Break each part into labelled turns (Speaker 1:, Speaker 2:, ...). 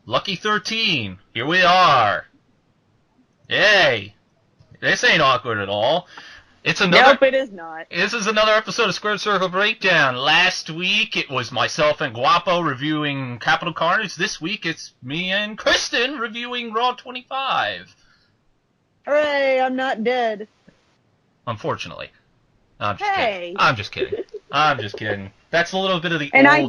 Speaker 1: Lucky 13. Here we are. Yay. This ain't awkward at all. It's another.
Speaker 2: Nope, it is not.
Speaker 1: This is another episode of Squared Circle Breakdown. Last week it was myself and Guapo reviewing Capital Carnage. This week it's me and Kristen reviewing Raw 25.
Speaker 2: Hooray, I'm not dead.
Speaker 1: Unfortunately. I'm just
Speaker 2: Hey.
Speaker 1: kidding. I'm just kidding. I'm just kidding. That's a little bit of the
Speaker 2: And
Speaker 1: old...
Speaker 2: I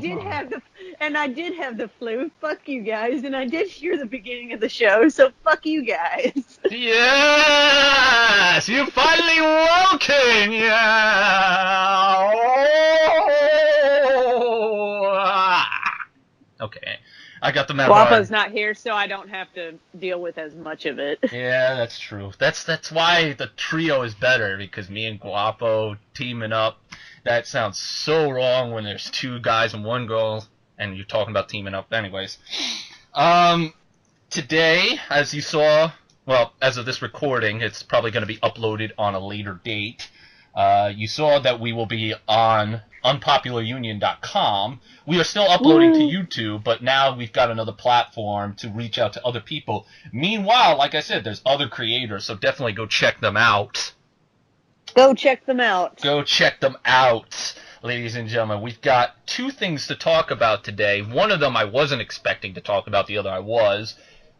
Speaker 2: did have the flu. Fuck you guys. And I did hear the beginning of the show, so fuck you guys.
Speaker 1: Yes! You finally woken! Yeah! Oh! Okay. I got the memo.
Speaker 2: Guapo's not here, so I don't have to deal with as much of it.
Speaker 1: Yeah, that's true. That's why the trio is better, because me and Guapo teaming up, that sounds so wrong when there's two guys and one girl, and you're talking about teaming up anyways. Today, as you saw, well, as of this recording, it's probably going to be uploaded on a later date. You saw that we will be on unpopularunion.com. We are still uploading to YouTube, but now we've got another platform to reach out to other people. Meanwhile, like I said, there's other creators, so definitely go check them out.
Speaker 2: Go check them out.
Speaker 1: Go check them out, ladies and gentlemen. We've got two things to talk about today. One of them I wasn't expecting to talk about, the other I was.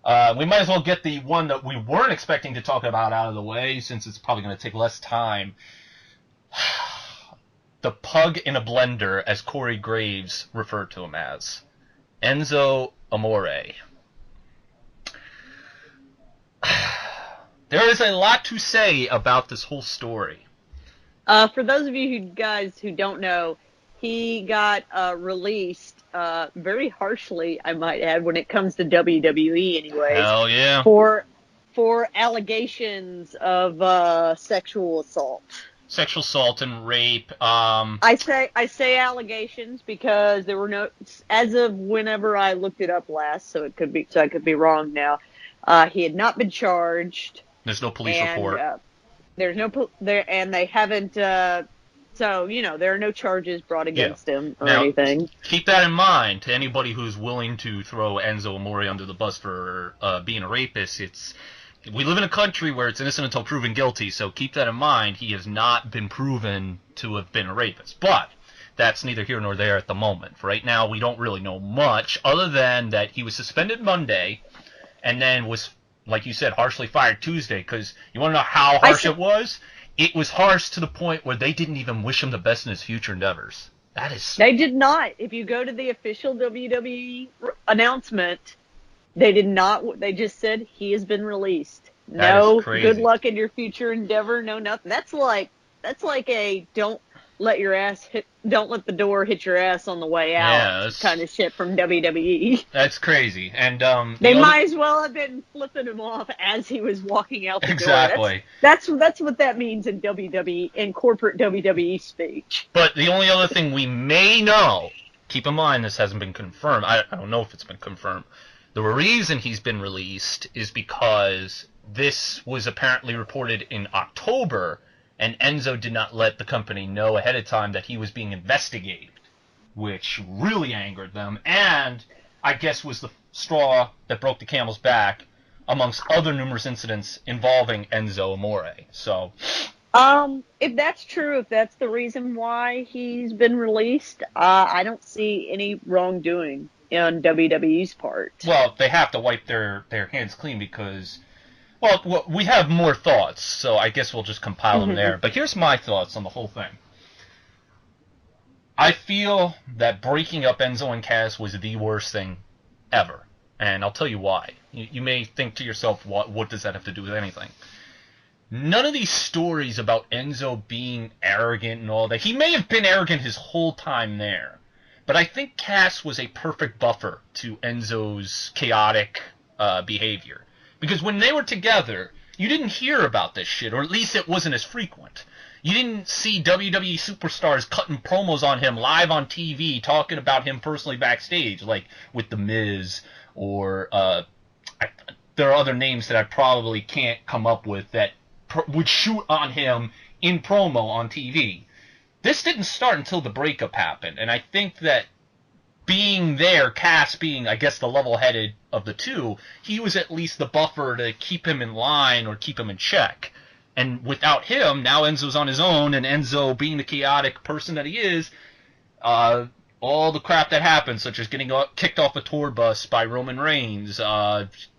Speaker 1: We might as well get the one that we weren't expecting to talk about out of the way, since it's probably going to take less time. The pug in a blender, as Corey Graves referred to him as. Enzo Amore. There is a lot to say about this whole story.
Speaker 2: For those of you guys who don't know, he got released very harshly, I might add, when it comes to WWE anyways.
Speaker 1: Hell yeah.
Speaker 2: For allegations of sexual assault.
Speaker 1: Sexual assault and rape.
Speaker 2: I say allegations because there were no, as of whenever I looked it up last, so I could be wrong now. He had not been charged.
Speaker 1: There's no police report.
Speaker 2: There's no and they haven't. So there are no charges brought against him or anything.
Speaker 1: Keep that in mind to anybody who's willing to throw Enzo Amore under the bus for being a rapist. We live in a country where it's innocent until proven guilty, so keep that in mind. He has not been proven to have been a rapist. But that's neither here nor there at the moment. For right now, we don't really know much, other than that he was suspended Monday, and then was, like you said, harshly fired Tuesday. Because you want to know how harsh it was? It was harsh to the point where they didn't even wish him the best in his future endeavors. That is...
Speaker 2: They did not. If you go to the official WWE announcement... They did not. They just said he has been released. No, good luck in your future endeavor. No, nothing. That's like a don't let the door hit your ass on the way out kind of shit from WWE.
Speaker 1: That's crazy. And
Speaker 2: they might as well have been flipping him off as he was walking out the door.
Speaker 1: Exactly.
Speaker 2: That's what that means in WWE, in corporate WWE speech.
Speaker 1: But the only other thing we may know, keep in mind this hasn't been confirmed. I don't know if it's been confirmed. The reason he's been released is because this was apparently reported in October, and Enzo did not let the company know ahead of time that he was being investigated, which really angered them, and I guess was the straw that broke the camel's back, amongst other numerous incidents involving Enzo Amore. So,
Speaker 2: if that's true, if that's the reason why he's been released, I don't see any wrongdoing on WWE's part.
Speaker 1: Well, they have to wipe their hands clean because, well, we have more thoughts, so I guess we'll just compile them there. But here's my thoughts on the whole thing. I feel that breaking up Enzo and Cass was the worst thing ever, and I'll tell you why. You may think to yourself, what does that have to do with anything? None of these stories about Enzo being arrogant and all that, he may have been arrogant his whole time there. But I think Cass was a perfect buffer to Enzo's chaotic behavior. Because when they were together, you didn't hear about this shit, or at least it wasn't as frequent. You didn't see WWE superstars cutting promos on him live on TV, talking about him personally backstage, like with The Miz, or there are other names that I probably can't come up with that would shoot on him in promo on TV. This didn't start until the breakup happened, and I think that being there, Cass being, I guess, the level-headed of the two, he was at least the buffer to keep him in line or keep him in check. And without him, now Enzo's on his own, and Enzo, being the chaotic person that he is, all the crap that happens, such as getting kicked off a tour bus by Roman Reigns,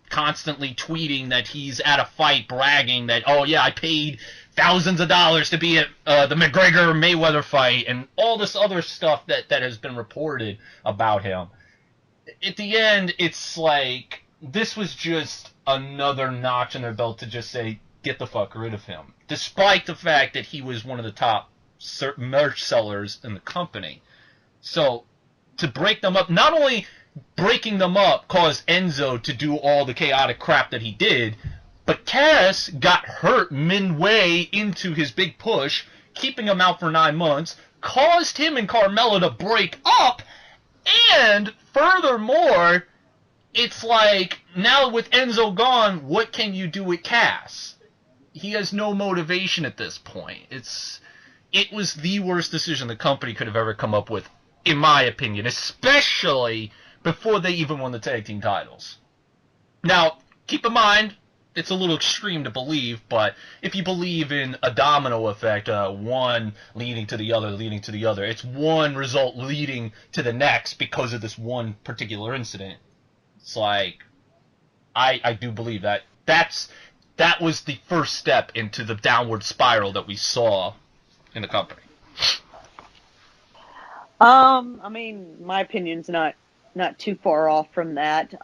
Speaker 1: constantly tweeting that he's at a fight, bragging that, oh yeah, I paid thousands of dollars to be at the McGregor-Mayweather fight, and all this other stuff that has been reported about him. At the end, it's like, this was just another notch in their belt to just say, get the fuck rid of him. Despite the fact that he was one of the top merch sellers in the company. So, to break them up, not only breaking them up caused Enzo to do all the chaotic crap that he did, but Cass got hurt midway into his big push, keeping him out for 9 months, caused him and Carmella to break up, and furthermore, it's like, now with Enzo gone, what can you do with Cass? He has no motivation at this point. It was the worst decision the company could have ever come up with, in my opinion, especially before they even won the tag team titles. Now, keep in mind, it's a little extreme to believe, but if you believe in a domino effect, one leading to the other, it's one result leading to the next because of this one particular incident. It's like, I do believe that. That was the first step into the downward spiral that we saw in the company.
Speaker 2: I mean, my opinion's not too far off from that.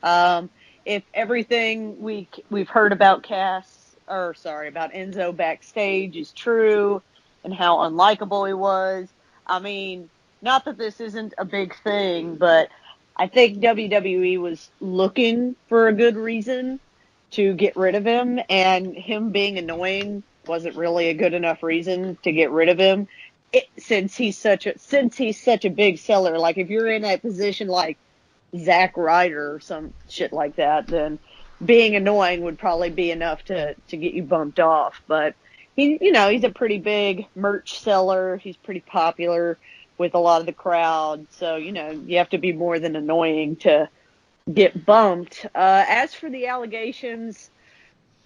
Speaker 2: If everything we've heard about about Enzo backstage is true, and how unlikable he was, I mean, not that this isn't a big thing, but I think WWE was looking for a good reason to get rid of him, and him being annoying wasn't really a good enough reason to get rid of him. Since he's such a big seller, like if you're in a position like Zack Ryder or some shit like that, then being annoying would probably be enough to get you bumped off. But he's a pretty big merch seller. He's pretty popular with a lot of the crowd. So, you have to be more than annoying to get bumped. As for the allegations,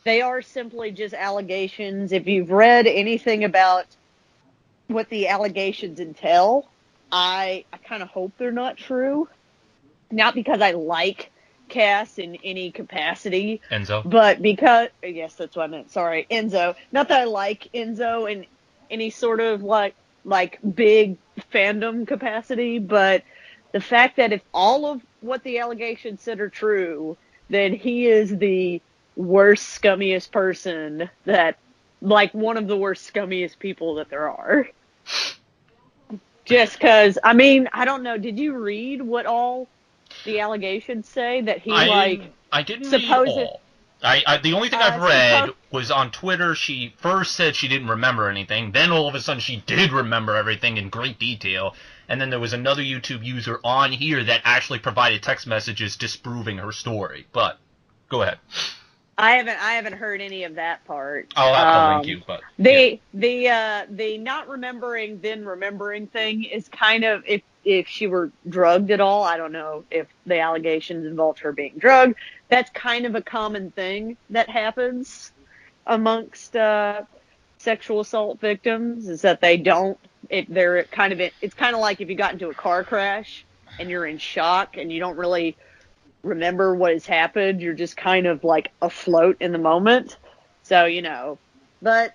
Speaker 2: they are simply just allegations. If you've read anything about what the allegations entail, I kind of hope they're not true. Not because I like Cass in any capacity.
Speaker 1: Enzo.
Speaker 2: But because, yes, that's what I meant. Sorry, Enzo. Not that I like Enzo in any sort of like big fandom capacity, but the fact that if all of what the allegations said are true, then he is the worst, scummiest person one of the worst, scummiest people that there are. Just because, I mean, I don't know. Did you read what all the allegations say that he
Speaker 1: I didn't read all. The only thing I've read was on Twitter. She first said she didn't remember anything. Then all of a sudden she did remember everything in great detail. And then there was another YouTube user on here that actually provided text messages disproving her story. But go ahead.
Speaker 2: I haven't heard any of that part.
Speaker 1: I'll have to link you, but
Speaker 2: the not remembering then remembering thing is kind of if she were drugged at all. I don't know if the allegations involved her being drugged. That's kind of a common thing that happens amongst sexual assault victims, is that they don't. It's kind of like if you got into a car crash and you're in shock and you don't really remember what has happened. You're just kind of like afloat in the moment. So, but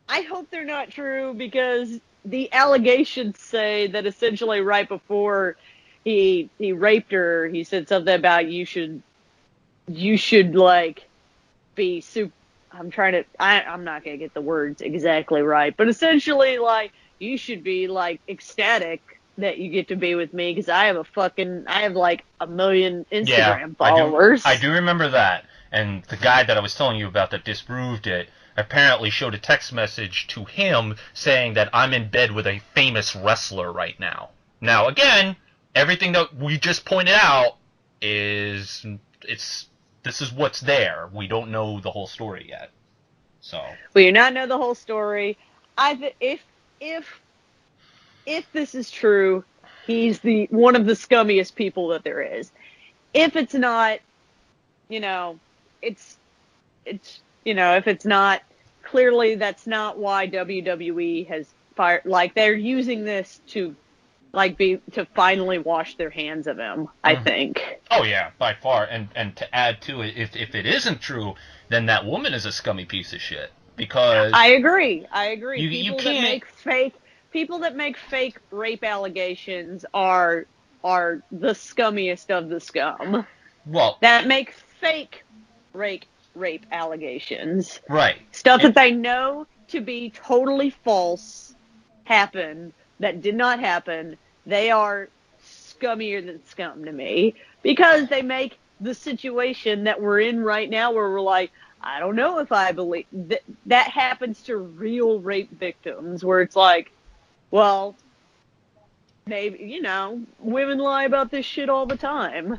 Speaker 2: I hope they're not true, because the allegations say that essentially right before he raped her, he said something about you should like be super. I'm not going to get the words exactly right, but essentially like you should be like ecstatic that you get to be with me, because I have like 1 million Instagram followers.
Speaker 1: I do remember that. And the guy that I was telling you about that disproved it apparently showed a text message to him saying that I'm in bed with a famous wrestler right now. Now, again, everything that we just pointed out this is what's there. We don't know the whole story yet. So
Speaker 2: we do not know the whole story. If this is true, he's one of the scummiest people that there is. If it's not, if it's not, clearly that's not why WWE has fired. Like, they're using this to finally wash their hands of him, I think.
Speaker 1: Oh yeah, by far. And to add to it, if it isn't true, then that woman is a scummy piece of shit. Because
Speaker 2: I agree. People that make fake rape allegations are the scummiest of the scum.
Speaker 1: Well,
Speaker 2: that make fake rape allegations.
Speaker 1: Right.
Speaker 2: Stuff that they know to be totally false happened, that did not happen. They are scummier than scum to me, because they make the situation that we're in right now, where we're like, I don't know if I believe that happens to real rape victims, where it's like, well, maybe, women lie about this shit all the time.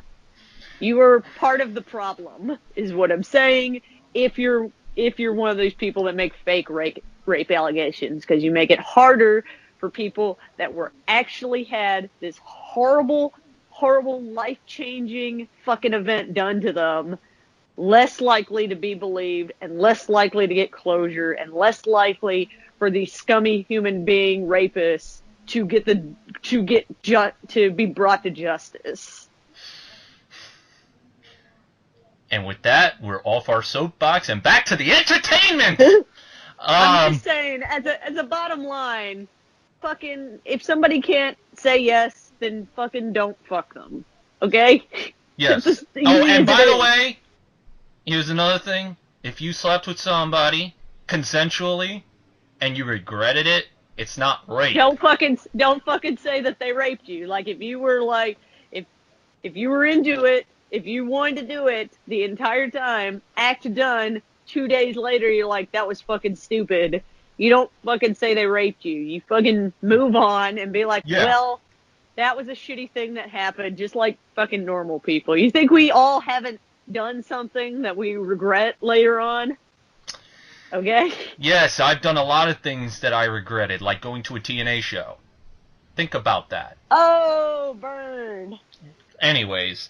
Speaker 2: You are part of the problem, is what I'm saying. If you're one of those people that make fake rape allegations, because you make it harder for people that were actually had this horrible, horrible, life-changing fucking event done to them, less likely to be believed, and less likely to get closure, and less likely for these scummy human being rapists to be brought to justice.
Speaker 1: And with that, we're off our soapbox and back to the entertainment.
Speaker 2: I'm just saying, as a bottom line, fucking, if somebody can't say yes, then fucking don't fuck them. Okay?
Speaker 1: Yes. And by the way, here's another thing. If you slept with somebody consensually and you regretted it, it's not rape.
Speaker 2: Don't fucking say that they raped you. Like, if you were if you were into it, if you wanted to do it the entire time, act done, 2 days later you're like, that was fucking stupid. You don't fucking say they raped you. You fucking move on and be like, well, that was a shitty thing that happened, just like fucking normal people. You think we all haven't done something that we regret later on? Okay?
Speaker 1: Yes, I've done a lot of things that I regretted, like going to a TNA show. Think about that.
Speaker 2: Oh, burn.
Speaker 1: Anyways,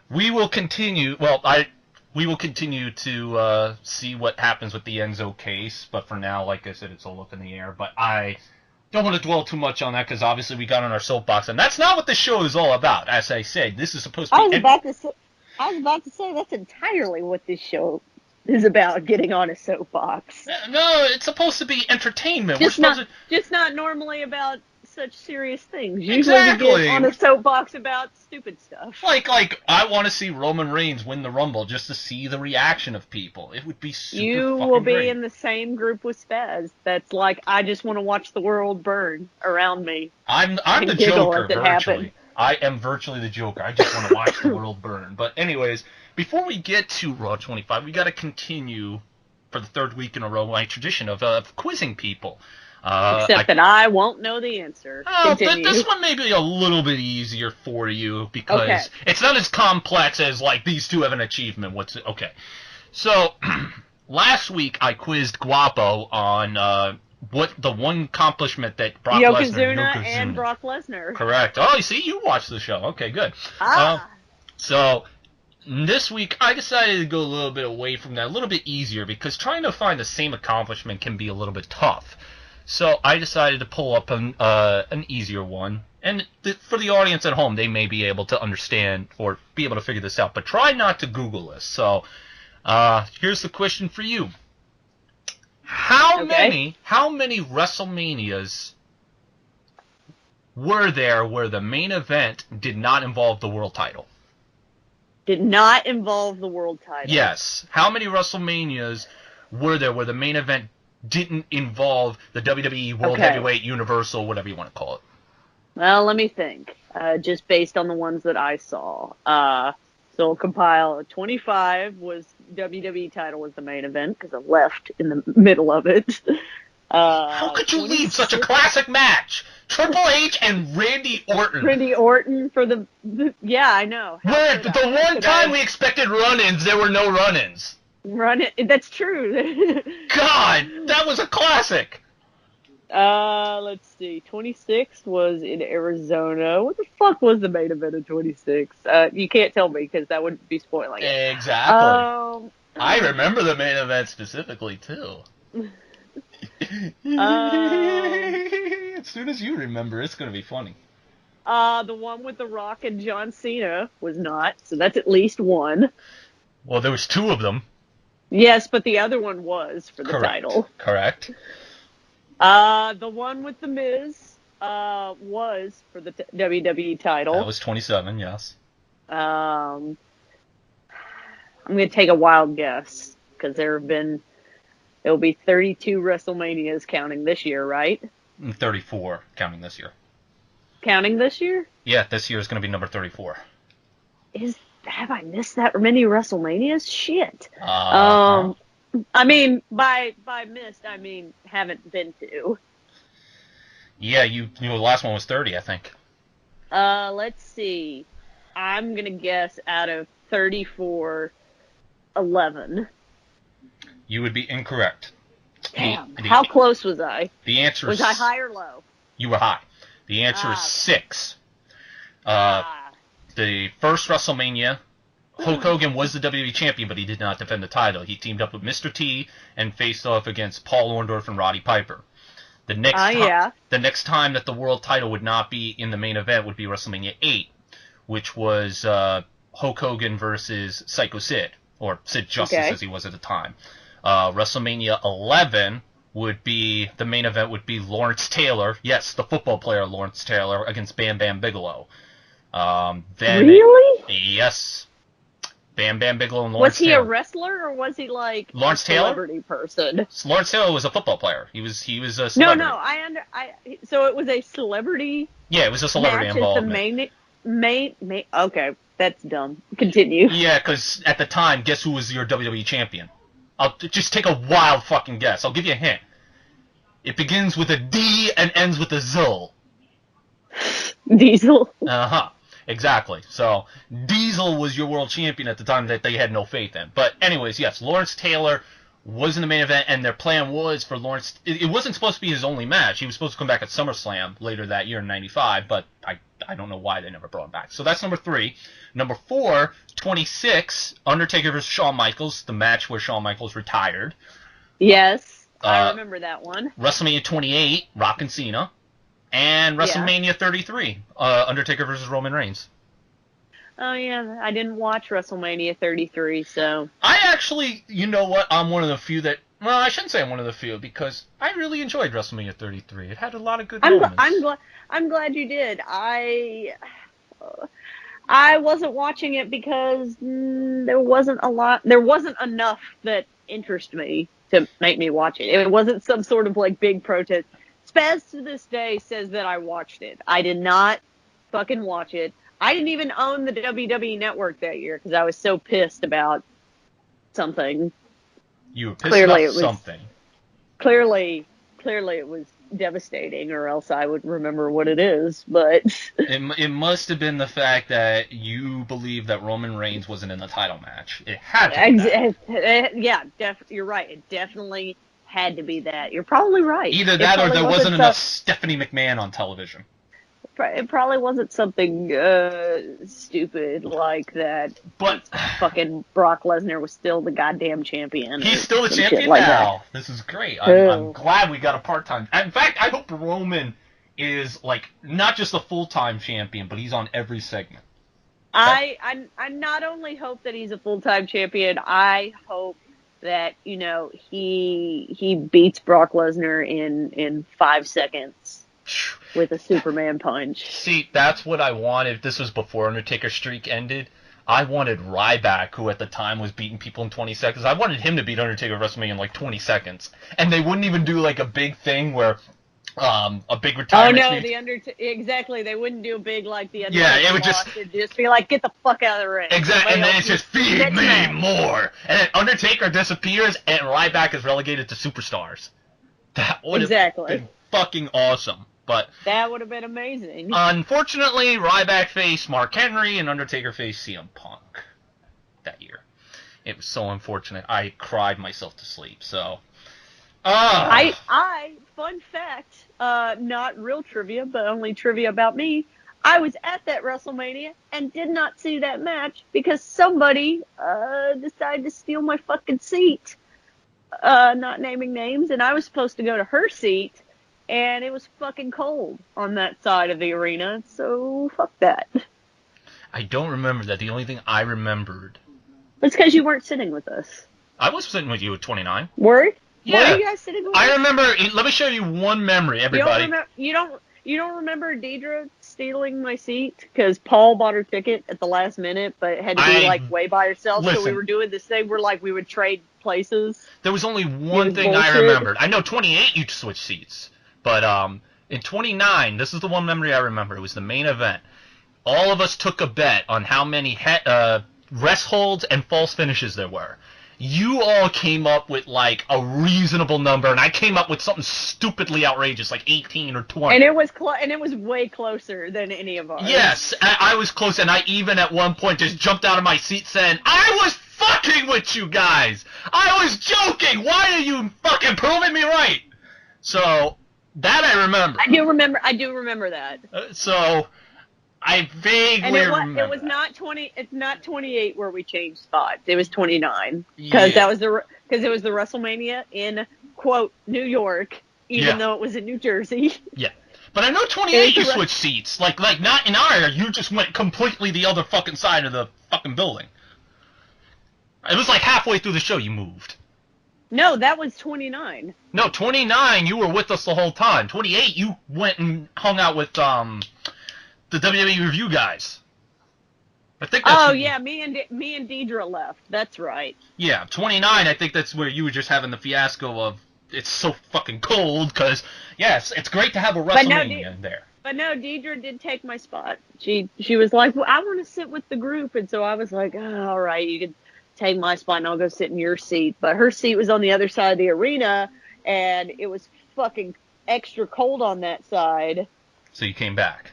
Speaker 1: we will continue. Well, we will continue to see what happens with the Enzo case, but for now, like I said, it's all up in the air. But I don't want to dwell too much on that, because obviously we got on our soapbox, and that's not what the show is all about. As I said, this is supposed to be...
Speaker 2: I was about to say that's entirely what this show is about, getting on a soapbox.
Speaker 1: No, it's supposed to be entertainment.
Speaker 2: Just not normally about such serious things. Usually
Speaker 1: exactly.
Speaker 2: We get on a soapbox about stupid stuff.
Speaker 1: Like I want to see Roman Reigns win the Rumble just to see the reaction of people. It would be super
Speaker 2: You
Speaker 1: fucking
Speaker 2: will be
Speaker 1: great.
Speaker 2: in the same group with Spaz. That's like, I just want to watch the world burn around me.
Speaker 1: I'm the Joker, virtually. I am virtually the Joker. I just want to watch the world burn. But anyways, before we get to Raw 25, we got to continue for the third week in a row my tradition of quizzing people.
Speaker 2: Except that I won't know the answer.
Speaker 1: This one may be a little bit easier for you, because it's not as complex as, like, these two have an achievement. Okay. So, last week I quizzed Guapo on what the one accomplishment that Brock Lesnar...
Speaker 2: Yokozuna and Brock Lesnar.
Speaker 1: Correct. Oh, you see, you watched the show. Okay, good. So, this week I decided to go a little bit away from that, a little bit easier, because trying to find the same accomplishment can be a little bit tough. So I decided to pull up an easier one. And for the audience at home, they may be able to understand or be able to figure this out. But try not to Google this. So here's the question for you. How many WrestleManias were there where the main event did not involve the world title?
Speaker 2: Did not involve the world title.
Speaker 1: Yes. How many WrestleManias were there where the main event didn't involve the WWE World Heavyweight, Universal, whatever you want to call it?
Speaker 2: Well, let me think. Just based on the ones that I saw. So I'll compile. 25 was WWE title was the main event, because I left in the middle of it.
Speaker 1: How could you leave such a classic match? Triple H and Randy Orton.
Speaker 2: Randy Orton for the yeah, I know.
Speaker 1: Where the one time we expected run-ins, there were no run-ins.
Speaker 2: That's true.
Speaker 1: God, that was a classic.
Speaker 2: Let's see. 26 was in Arizona. What the fuck was the main event of 26? You can't tell me because that would be spoiling it.
Speaker 1: Exactly. I remember the main event specifically, too. As soon as you remember, it's going to be funny.
Speaker 2: The one with The Rock and John Cena was not, so that's at least one.
Speaker 1: Well, there was two of them.
Speaker 2: Yes, but the other one was for the title.
Speaker 1: Correct.
Speaker 2: The one with The Miz was for the WWE title.
Speaker 1: That was 27, yes.
Speaker 2: I'm going to take a wild guess, because it'll be 32 WrestleManias counting this year, right?
Speaker 1: 34 counting this year.
Speaker 2: Counting this year?
Speaker 1: Yeah, this year is going to be number 34.
Speaker 2: Have I missed that many WrestleManias? Shit.
Speaker 1: Uh-huh.
Speaker 2: I mean, by missed, I mean haven't been to.
Speaker 1: Yeah, the last one was 30, I think.
Speaker 2: Let's see. I'm going to guess out of 34, 11.
Speaker 1: You would be incorrect.
Speaker 2: Damn, how close was I?
Speaker 1: The answer
Speaker 2: was I high or low?
Speaker 1: You were high. The answer is 6. The first WrestleMania, Hulk Hogan was the WWE champion, but he did not defend the title. He teamed up with Mr. T and faced off against Paul Orndorff and Roddy Piper. The next time that the world title would not be in the main event would be WrestleMania 8, which was Hulk Hogan versus Psycho Sid, or Sid Justice as he was at the time. WrestleMania 11 would be, the main event would be Lawrence Taylor, yes, the football player Lawrence Taylor, against Bam Bam Bigelow.
Speaker 2: Really?
Speaker 1: Yes. Bam Bam Bigelow and Lawrence
Speaker 2: Taylor. Was he
Speaker 1: a
Speaker 2: wrestler or was he like
Speaker 1: Lawrence
Speaker 2: a celebrity person?
Speaker 1: Lawrence Taylor was a football player. He was a celebrity.
Speaker 2: No, so it was a celebrity.
Speaker 1: Yeah, it was a celebrity involvement.
Speaker 2: The main. Okay, that's dumb. Continue.
Speaker 1: Yeah, because at the time, guess who was your WWE champion? I'll just take a wild fucking guess. I'll give you a hint. It begins with a D and ends with a Zil.
Speaker 2: Diesel.
Speaker 1: Uh-huh. Exactly. So, Diesel was your world champion at the time that they had no faith in. But anyways, yes, Lawrence Taylor was in the main event, and their plan was for Lawrence... It wasn't supposed to be his only match. He was supposed to come back at SummerSlam later that year in 95, but I don't know why they never brought him back. So that's number 3. Number 4, 26, Undertaker vs. Shawn Michaels, the match where Shawn Michaels retired.
Speaker 2: Yes, I remember that one.
Speaker 1: WrestleMania 28, Rock and Cena. And WrestleMania 33, Undertaker versus Roman Reigns.
Speaker 2: Oh, yeah, I didn't watch WrestleMania 33, so...
Speaker 1: I actually, you know what, I'm one of the few that... Well, I shouldn't say I'm one of the few, because I really enjoyed WrestleMania 33. It had a lot of good moments.
Speaker 2: I'm glad you did. I wasn't watching it because there wasn't enough that interested me to make me watch it. It wasn't some sort of, like, big protest. Spaz to this day says that I watched it. I did not fucking watch it. I didn't even own the WWE Network that year because I was so pissed about something.
Speaker 1: You were pissed about something.
Speaker 2: Clearly it was devastating, or else I would remember what it is. But
Speaker 1: it must have been the fact that you believe that Roman Reigns wasn't in the title match. It had to be that.
Speaker 2: Yeah, you're right. It definitely had to be that. You're probably right.
Speaker 1: Either that or there wasn't enough Stephanie McMahon on television.
Speaker 2: It probably wasn't something stupid like that.
Speaker 1: But
Speaker 2: fucking Brock Lesnar was still the goddamn champion.
Speaker 1: He's still the champion now. This is great. I'm glad we got a part-time. In fact, I hope Roman is like not just a full-time champion, but he's on every segment.
Speaker 2: I not only hope that he's a full-time champion. I hope that, you know, he beats Brock Lesnar in 5 seconds with a Superman punch.
Speaker 1: See, that's what I wanted. This was before Undertaker's streak ended. I wanted Ryback, who at the time was beating people in 20 seconds. I wanted him to beat Undertaker at WrestleMania in like 20 seconds. And they wouldn't even do like a big thing where a big retirement.
Speaker 2: Oh no, exactly. They wouldn't do a big like the Undertaker.
Speaker 1: Yeah, it would
Speaker 2: just be like, get the fuck out of the ring.
Speaker 1: Exactly, and then it's just feed me more. And then Undertaker disappears, and Ryback is relegated to superstars. That would have been fucking awesome. But
Speaker 2: that would have been amazing.
Speaker 1: Unfortunately, Ryback faced Mark Henry, and Undertaker faced CM Punk that year. It was so unfortunate. I cried myself to sleep. So,
Speaker 2: I fun fact, not real trivia, but only trivia about me. I was at that WrestleMania and did not see that match because somebody decided to steal my fucking seat. Not naming names, and I was supposed to go to her seat, and it was fucking cold on that side of the arena, so fuck that.
Speaker 1: I don't remember that. The only thing I remembered...
Speaker 2: It's because you weren't sitting with us.
Speaker 1: I was sitting with you at 29.
Speaker 2: Were?
Speaker 1: Yeah.
Speaker 2: Were you guys sitting with us?
Speaker 1: I remember... Let me show you one memory, everybody.
Speaker 2: You don't remember Deidre stealing my seat? Because Paul bought her ticket at the last minute, but had to be, way by herself, so we were doing this thing where, we would trade places.
Speaker 1: There was only one thing I remembered. I know 28 you switched seats, but in 29, this is the one memory I remember. It was the main event. All of us took a bet on how many rest holds and false finishes there were. You all came up with, a reasonable number, and I came up with something stupidly outrageous, 18 or 20.
Speaker 2: And it was way closer than any of ours.
Speaker 1: Yes, I was close, and I even at one point just jumped out of my seat saying, I was fucking with you guys! I was joking! Why are you fucking proving me right? So, that I remember.
Speaker 2: I do remember that.
Speaker 1: So... I vaguely remember.
Speaker 2: It was not 20. It's not 28 where we changed spots. It was 29 because it was the WrestleMania in quote New York, even though it was in New Jersey.
Speaker 1: Yeah, but I know 28 you switched seats. Like not in our area. You just went completely the other fucking side of the fucking building. It was halfway through the show you moved.
Speaker 2: No, that was 29.
Speaker 1: No, 29 you were with us the whole time. 28 you went and hung out with the WWE review guys. I think that's... Oh,
Speaker 2: yeah, me and Deidre left. That's right.
Speaker 1: Yeah, 29, I think that's where you were just having the fiasco of, it's so fucking cold, because, yes, it's great to have a WrestleMania in there.
Speaker 2: But no, Deidre did take my spot. She was like, well, I want to sit with the group, and so I was like, oh, all right, you can take my spot, and I'll go sit in your seat. But her seat was on the other side of the arena, and it was fucking extra cold on that side.
Speaker 1: So you came back?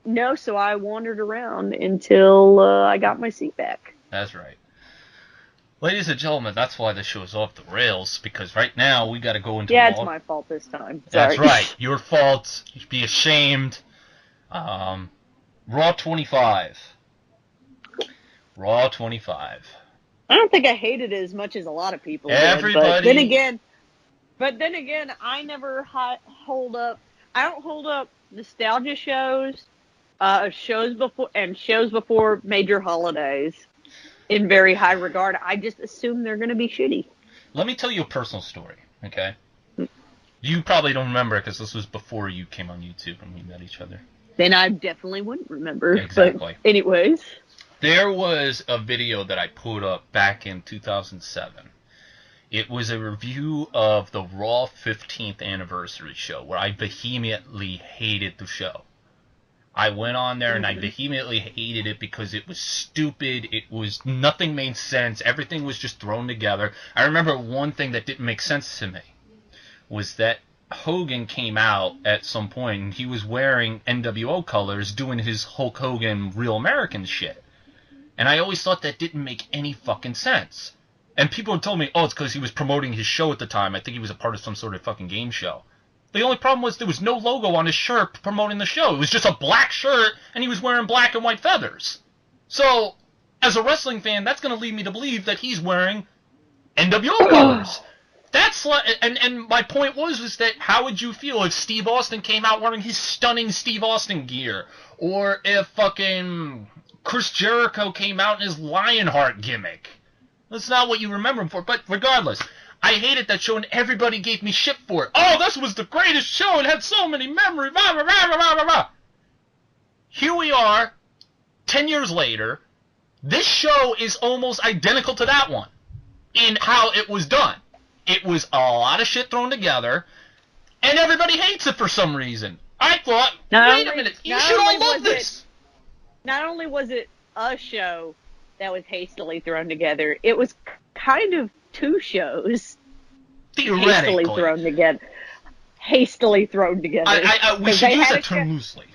Speaker 2: No, so I wandered around until I got my seat back.
Speaker 1: That's right. Ladies and gentlemen, that's why this show is off the rails, because right now we got to go into...
Speaker 2: Yeah, it's my fault this time. Sorry.
Speaker 1: That's right. Your fault. You should be ashamed. Raw 25. Raw 25.
Speaker 2: I don't think I hated it as much as a lot of people
Speaker 1: Everybody...
Speaker 2: did. But then again, I never hold up... I don't hold up nostalgia shows... shows before major holidays in very high regard. I just assume they're going to be shitty.
Speaker 1: Let me tell you a personal story, okay? You probably don't remember because this was before you came on YouTube and we met each other.
Speaker 2: Then I definitely wouldn't remember.
Speaker 1: Exactly.
Speaker 2: But anyways.
Speaker 1: There was a video that I put up back in 2007. It was a review of the Raw 15th anniversary show where I vehemently hated the show. I went on there and I vehemently hated it because it was stupid. Nothing made sense. Everything was just thrown together. I remember one thing that didn't make sense to me was that Hogan came out at some point and he was wearing NWO colors doing his Hulk Hogan Real American shit. And I always thought that didn't make any fucking sense. And people had told me, oh, it's because he was promoting his show at the time. I think he was a part of some sort of fucking game show. The only problem was there was no logo on his shirt promoting the show. It was just a black shirt, and he was wearing black and white feathers. So, as a wrestling fan, that's going to lead me to believe that he's wearing NWO colors. That's and my point was that how would you feel if Steve Austin came out wearing his stunning Steve Austin gear? Or if fucking Chris Jericho came out in his Lionheart gimmick? That's not what you remember him for, but regardless... I hated that show, and everybody gave me shit for it. Oh, this was the greatest show. It had so many memories. Blah, blah, blah, blah, blah, blah. Here we are, 10 years later. This show is almost identical to that one in how it was done. It was a lot of shit thrown together, and everybody hates it for some reason. I thought, wait a minute, you should all love this.
Speaker 2: Not only was it a show that was hastily thrown together, it was kind of two shows hastily thrown together.
Speaker 1: We should use that term loosely.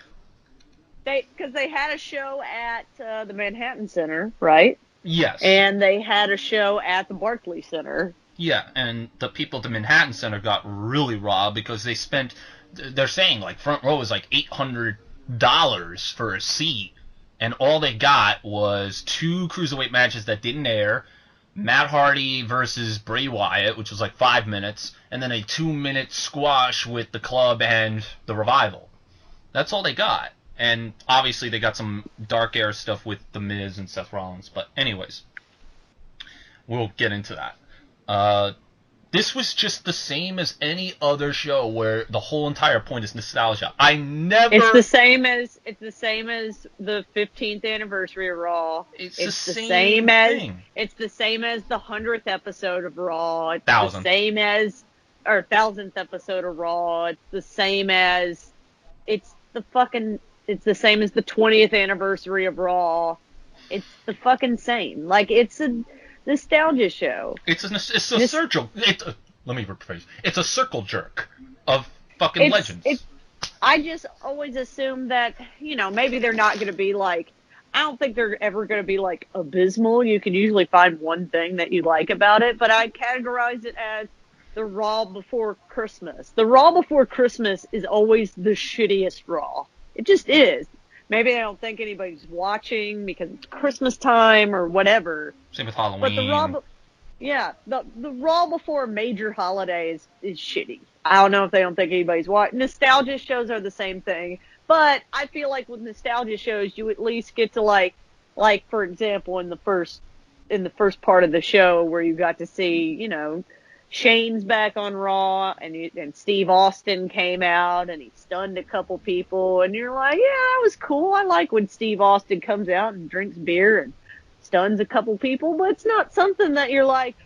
Speaker 2: Because they had a show at the Manhattan Center, right?
Speaker 1: Yes.
Speaker 2: And they had a show at the Barclays Center.
Speaker 1: Yeah, and the people at the Manhattan Center got really robbed because they're saying, like, front row is like $800 for a seat, and all they got was 2 cruiserweight matches that didn't air, Matt Hardy versus Bray Wyatt, which was like 5 minutes, and then a 2-minute squash with the Club and the Revival. That's all they got. And obviously they got some dark air stuff with The Miz and Seth Rollins. But anyways, we'll get into that. This was just the same as any other show where the whole entire point is nostalgia.
Speaker 2: It's the same as the 15th anniversary of Raw.
Speaker 1: It's the same thing.
Speaker 2: It's the same as the 100th episode of Raw. It's
Speaker 1: 1000th.
Speaker 2: The same as 1000th episode of Raw. It's the same as the 20th anniversary of Raw. It's the fucking same. Like, it's a nostalgia show.
Speaker 1: It's a circle. Let me rephrase. It's a circle jerk of fucking legends.
Speaker 2: I just always assume that, maybe they're not going to be like, I don't think they're ever going to be like abysmal. You can usually find one thing that you like about it, but I categorize it as the Raw before Christmas. The Raw before Christmas is always the shittiest Raw. It just is. Maybe I don't think anybody's watching because it's Christmas time or whatever.
Speaker 1: Same with Halloween.
Speaker 2: But the Raw before major holidays is shitty. I don't know if they don't think anybody's watching. Nostalgia shows are the same thing. But I feel like with nostalgia shows, you at least get to like for example, in the first part of the show where you got to see, Shane's back on Raw, and Steve Austin came out, and he stunned a couple people, and you're like, yeah, that was cool. I like when Steve Austin comes out and drinks beer and stuns a couple people, but it's not something that you're like,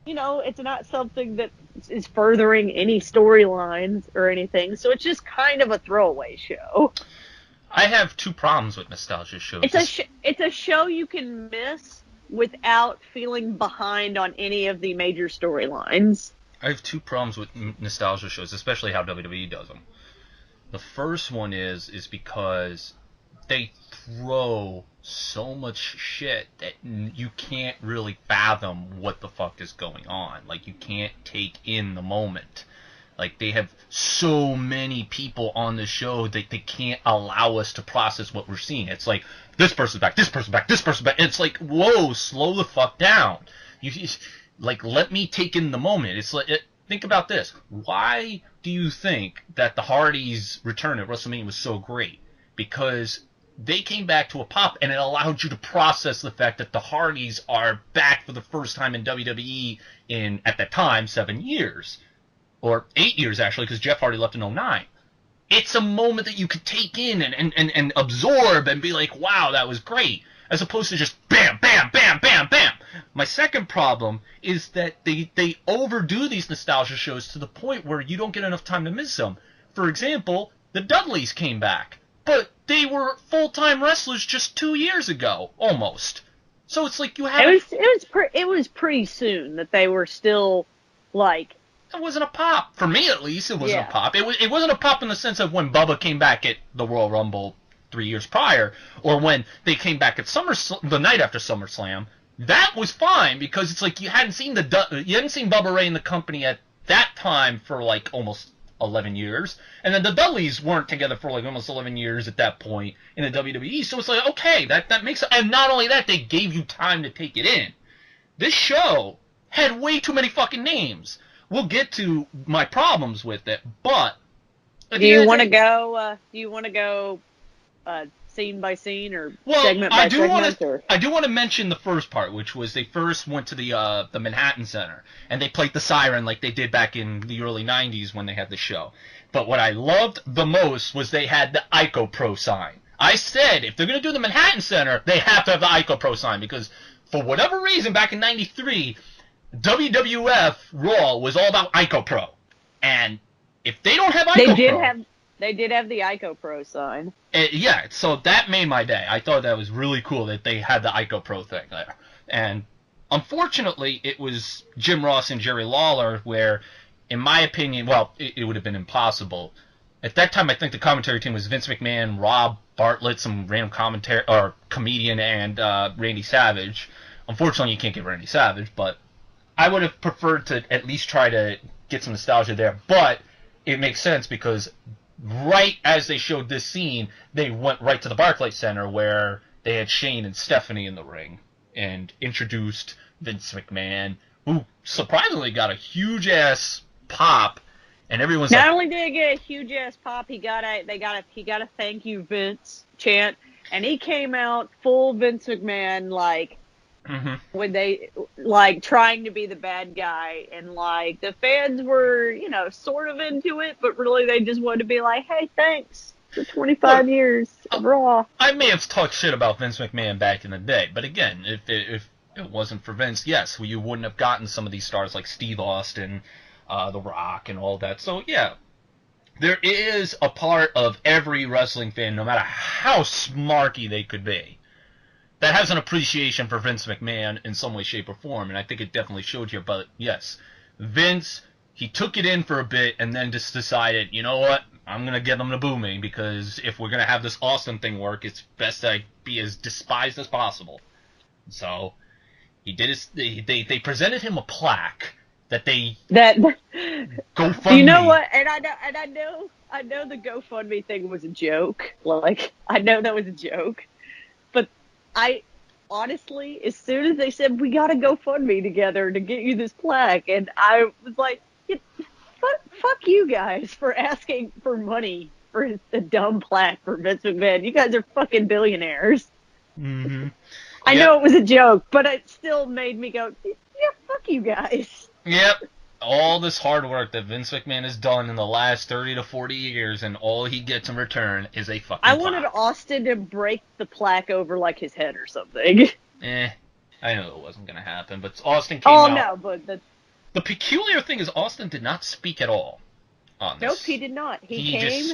Speaker 2: it's not something that is furthering any storylines or anything, so it's just kind of a throwaway show.
Speaker 1: I have 2 problems with nostalgia shows.
Speaker 2: It's a show you can miss without feeling behind on any of the major storylines.
Speaker 1: I have 2 problems with nostalgia shows, especially how WWE does them. The first one is because they throw so much shit that you can't really fathom what the fuck is going on. Like, you can't take in the moment. Like, they have so many people on the show that they can't allow us to process what we're seeing. It's like, this person's back, this person's back, this person's back. It's like, whoa, slow the fuck down. Like, let me take in the moment. It's like, think about this. Why do you think that the Hardys' return at WrestleMania was so great? Because they came back to a pop, and it allowed you to process the fact that the Hardys are back for the first time in WWE in, at that time, 7 years. Or 8 years, actually, because Jeff Hardy left in 2009. It's a moment that you could take in and absorb and be like, wow, that was great. As opposed to just bam, bam, bam, bam, bam. My second problem is that they overdo these nostalgia shows to the point where you don't get enough time to miss them. For example, the Dudleys came back. But they were full-time wrestlers just 2 years ago, almost. So it's like you have...
Speaker 2: It was pretty soon that they were still, like...
Speaker 1: It wasn't a pop. For me, at least, it wasn't a pop. It wasn't a pop in the sense of when Bubba came back at the Royal Rumble 3 years prior, or when they came back at the night after SummerSlam. That was fine, because it's like you hadn't seen Bubba Ray in the company at that time for, like, almost 11 years. And then the Dudleys weren't together for, like, almost 11 years at that point in the WWE. So it's like, okay, that makes... And not only that, they gave you time to take it in. This show had way too many fucking names. We'll get to my problems with it, but
Speaker 2: do you want to go scene by scene or segment by segment?
Speaker 1: I do want to mention the first part, which was they first went to the Manhattan Center and they played the siren like they did back in the early '90s when they had the show. But what I loved the most was they had the Ico Pro sign. I said if they're gonna do the Manhattan Center, they have to have the Ico Pro sign because for whatever reason back in '93. WWF Raw was all about Ico Pro, and if they don't have Ico Pro,
Speaker 2: they did have the Ico Pro sign.
Speaker 1: Yeah, so that made my day. I thought that was really cool that they had the Ico Pro thing there, and unfortunately, it was Jim Ross and Jerry Lawler, where, in my opinion, well, it would have been impossible. At that time, I think the commentary team was Vince McMahon, Rob Bartlett, some random comedian, and Randy Savage. Unfortunately, you can't get Randy Savage, but I would have preferred to at least try to get some nostalgia there, but it makes sense because right as they showed this scene, they went right to the Barclays Center where they had Shane and Stephanie in the ring and introduced Vince McMahon, who surprisingly got a huge ass pop, and everyone's
Speaker 2: not only did he get a huge ass pop, he got a thank you Vince chant, and he came out full Vince McMahon like. Mm-hmm. When they like trying to be the bad guy, and like the fans were, you know, sort of into it, but really they just wanted to be like, "Hey, thanks for 25 years of Raw."
Speaker 1: I may have talked shit about Vince McMahon back in the day, but again, if it wasn't for Vince, yes, you wouldn't have gotten some of these stars like Steve Austin, The Rock, and all that. So yeah, there is a part of every wrestling fan, no matter how smarky they could be, that has an appreciation for Vince McMahon in some way, shape, or form, and I think it definitely showed here. But yes, Vince, he took it in for a bit and then just decided, you know what, I'm going to get them to boo me, because if we're going to have this Austin thing work, it's best I be as despised as possible. So he did his, they presented him a plaque that GoFundMe.
Speaker 2: You know what? And I know the GoFundMe thing was a joke. Like, I know that was a joke. I honestly, as soon as they said, we got to GoFundMe together to get you this plaque, and I was like, fuck you guys for asking for money for a dumb plaque for Vince McMahon. You guys are fucking billionaires.
Speaker 1: Mm-hmm.
Speaker 2: I know it was a joke, but it still made me go, yeah, fuck you guys.
Speaker 1: Yep. All this hard work that Vince McMahon has done in the last 30 to 40 years, and all he gets in return is a fucking plaque.
Speaker 2: I wanted Austin to break the plaque over, like, his head or something.
Speaker 1: I know it wasn't going to happen, but Austin came out.
Speaker 2: Oh, no, but
Speaker 1: the peculiar thing is Austin did not speak at all on this.
Speaker 2: Nope, he did not. He came,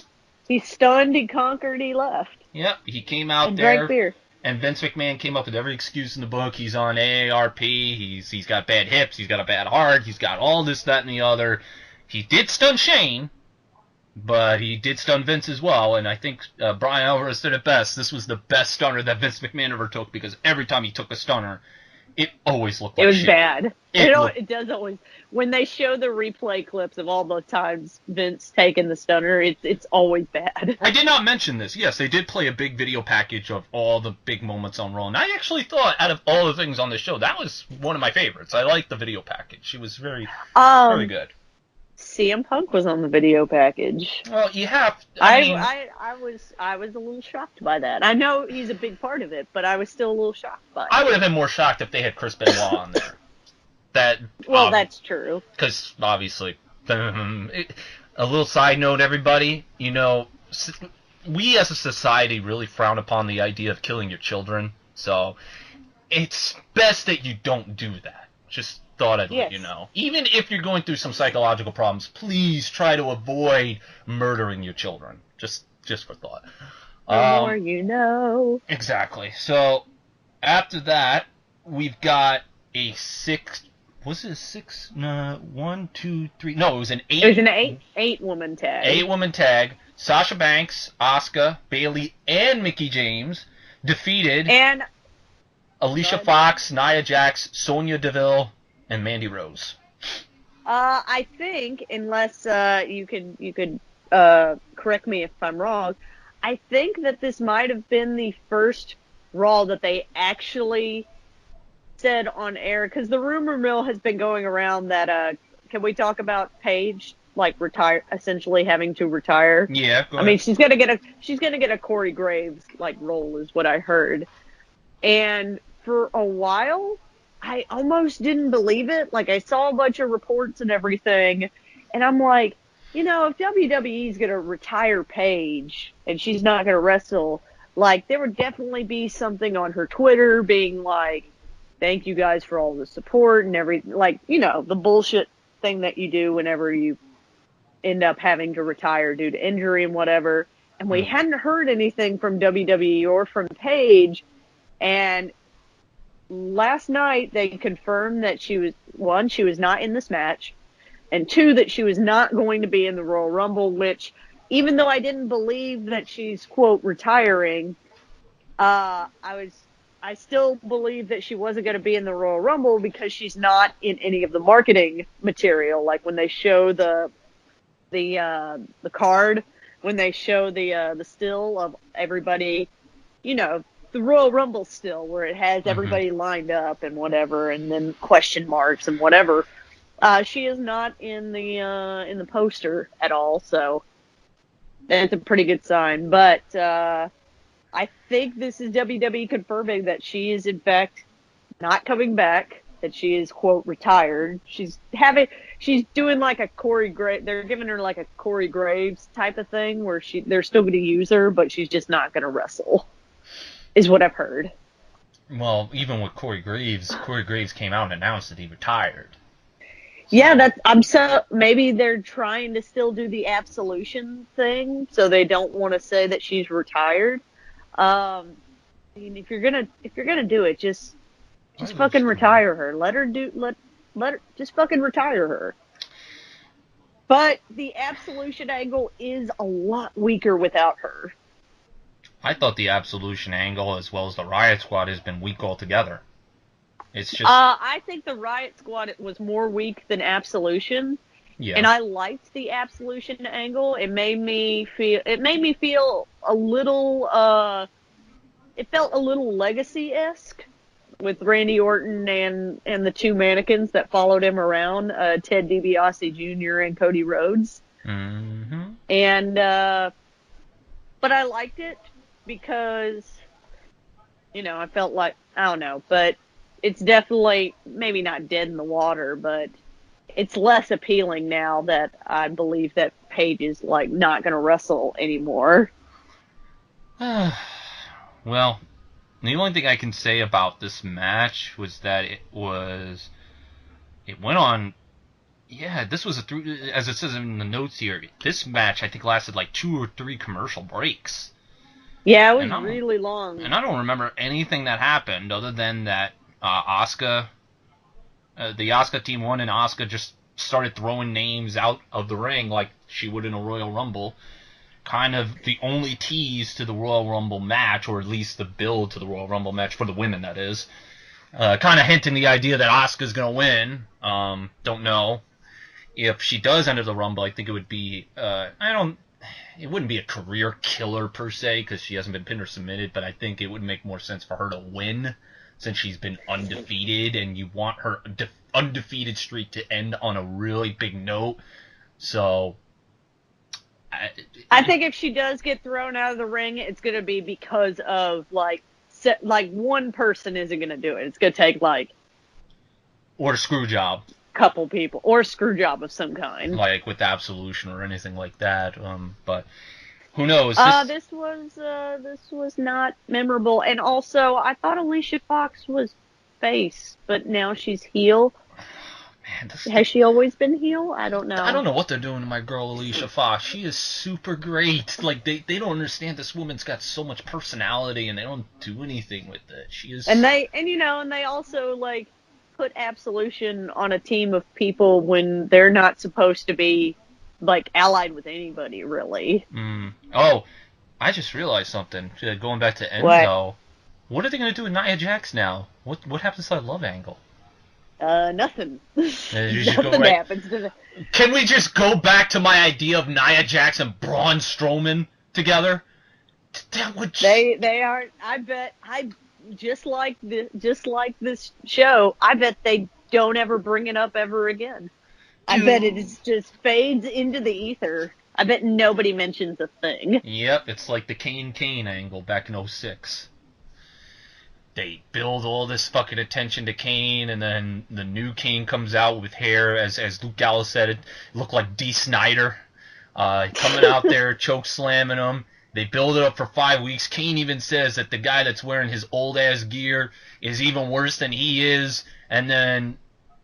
Speaker 2: he stunned, he conquered, he left.
Speaker 1: Yep, he came out
Speaker 2: and
Speaker 1: there.
Speaker 2: Drank beer.
Speaker 1: And Vince McMahon came up with every excuse in the book. He's on AARP. He's got bad hips. He's got a bad heart. He's got all this, that, and the other. He did stun Shane, but he did stun Vince as well. And I think Brian Alvarez said it best. This was the best stunner that Vince McMahon ever took, because every time he took a stunner, it always looked like shit.
Speaker 2: It was bad. It does always. When they show the replay clips of all the times Vince taking the stunner, it's always bad.
Speaker 1: I did not mention this. Yes, they did play a big video package of all the big moments on Raw. And I actually thought, out of all the things on the show, that was one of my favorites. I liked the video package. It was very good.
Speaker 2: CM Punk was on the video package.
Speaker 1: Well, you have.
Speaker 2: I was a little shocked by that. I know he's a big part of it, but I was still a little shocked by it.
Speaker 1: I would have been more shocked if they had Chris Benoit on there.
Speaker 2: That's true.
Speaker 1: Because obviously, a little side note, everybody. You know, we as a society really frown upon the idea of killing your children. So it's best that you don't do that. Just thought I'd let you know. Even if you're going through some psychological problems, please try to avoid murdering your children. Just for thought.
Speaker 2: The more you know.
Speaker 1: Exactly. So after that, we've got a six. Was it a six? No, 1, 2, 3. No, it was an 8.
Speaker 2: It was an 8-woman tag.
Speaker 1: 8-woman tag. Sasha Banks, Asuka, Bayley, and Mickie James defeated Alicia Fox, Nia Jax, Sonya Deville, and Mandy Rose.
Speaker 2: I think, unless you could correct me if I'm wrong, I think that this might have been the first Raw that they actually said on air, because the rumor mill has been going around that can we talk about Paige essentially having to retire?
Speaker 1: Yeah, go ahead.
Speaker 2: I mean, she's gonna get a Corey Graves role, is what I heard. And for a while, I almost didn't believe it. Like, I saw a bunch of reports and everything, and I'm like, you know, if WWE's gonna retire Paige and she's not gonna wrestle, like, there would definitely be something on her Twitter being like, thank you guys for all the support and everything. Like, you know, the bullshit thing that you do whenever you end up having to retire due to injury and whatever. And we hadn't heard anything from WWE or from Paige. And last night they confirmed that she was not in this match, and 2, that she was not going to be in the Royal Rumble, which, even though I didn't believe that she's, quote, retiring, I I still believe that she wasn't going to be in the Royal Rumble because she's not in any of the marketing material. Like when they show the card, when they show the still of everybody, the Royal Rumble still where it has everybody lined up and whatever, and then question marks and whatever. She is not in the poster at all, so that's a pretty good sign. But I think this is WWE confirming that she is in fact not coming back, that she is, quote, retired. She's doing like a Corey Graves. They're giving her like a Corey Graves type of thing where they're still going to use her, but she's just not going to wrestle, is what I've heard.
Speaker 1: Well, even with Corey Graves came out and announced that he retired. So.
Speaker 2: Yeah, maybe they're trying to still do the absolution thing, so they don't want to say that she's retired. I mean, if you're gonna do it, just fucking retire her. Let her just fucking retire her. But the absolution angle is a lot weaker without her.
Speaker 1: I thought the absolution angle, as well as the Riot Squad, has been weak altogether. It's just.
Speaker 2: I think the Riot Squad was more weak than absolution. Yeah. And I liked the absolution angle. It made me feel a little. It felt a little Legacy-esque with Randy Orton and the two mannequins that followed him around, Ted DiBiase Jr. and Cody Rhodes.
Speaker 1: Mm-hmm.
Speaker 2: And but I liked it because I felt like, I don't know, but it's definitely maybe not dead in the water, but it's less appealing now that I believe that Paige is like not going to wrestle anymore.
Speaker 1: Well, the only thing I can say about this match was that it went on. Yeah, this was as it says in the notes here. This match I think lasted like 2 or 3 commercial breaks.
Speaker 2: Yeah, it was really long.
Speaker 1: And I don't remember anything that happened other than that the Asuka team won, and Asuka just started throwing names out of the ring like she would in a Royal Rumble. Kind of the only tease to the Royal Rumble match, or at least the build to the Royal Rumble match for the women, that is. Kind of hinting the idea that Asuka's going to win. Don't know. If she does enter the Rumble, I think it would be... it wouldn't be a career killer per se, because she hasn't been pinned or submitted, but I think it would make more sense for her to win, since she's been undefeated, and you want her undefeated streak to end on a really big note. So...
Speaker 2: I think if she does get thrown out of the ring, it's going to be because of, like one person isn't going to do it. It's going to take,
Speaker 1: or a screw job.
Speaker 2: Couple people. Or a screw job of some kind.
Speaker 1: Like with Absolution or anything like that. But who knows?
Speaker 2: This was not memorable. And also, I thought Alicia Fox was face, but now she's heel. Man, has she always been heel? I don't know.
Speaker 1: I don't know what they're doing to my girl Alicia Fox. She is super great. Like they don't understand this woman's got so much personality, and they don't do anything with it. She is.
Speaker 2: And they also like put Absolution on a team of people when they're not supposed to be like allied with anybody really.
Speaker 1: Oh, I just realized something. Going back to Enzo, what are they going to do with Nia Jax now? What happens to that love angle?
Speaker 2: Nothing.
Speaker 1: Nothing happens to them. Can we just go back to my idea of Nia Jax and Braun Strowman together? That would
Speaker 2: they are. Just like this show. I bet they don't ever bring it up ever again. I bet it just fades into the ether. I bet nobody mentions a thing.
Speaker 1: Yep, it's like the Kane angle back in 2006. They build all this fucking attention to Kane, and then the new Kane comes out with hair, as Luke Gallows said, it looked like D. Snyder. Coming out there, choke slamming him. They build it up for 5 weeks. Kane even says that the guy that's wearing his old-ass gear is even worse than he is. And then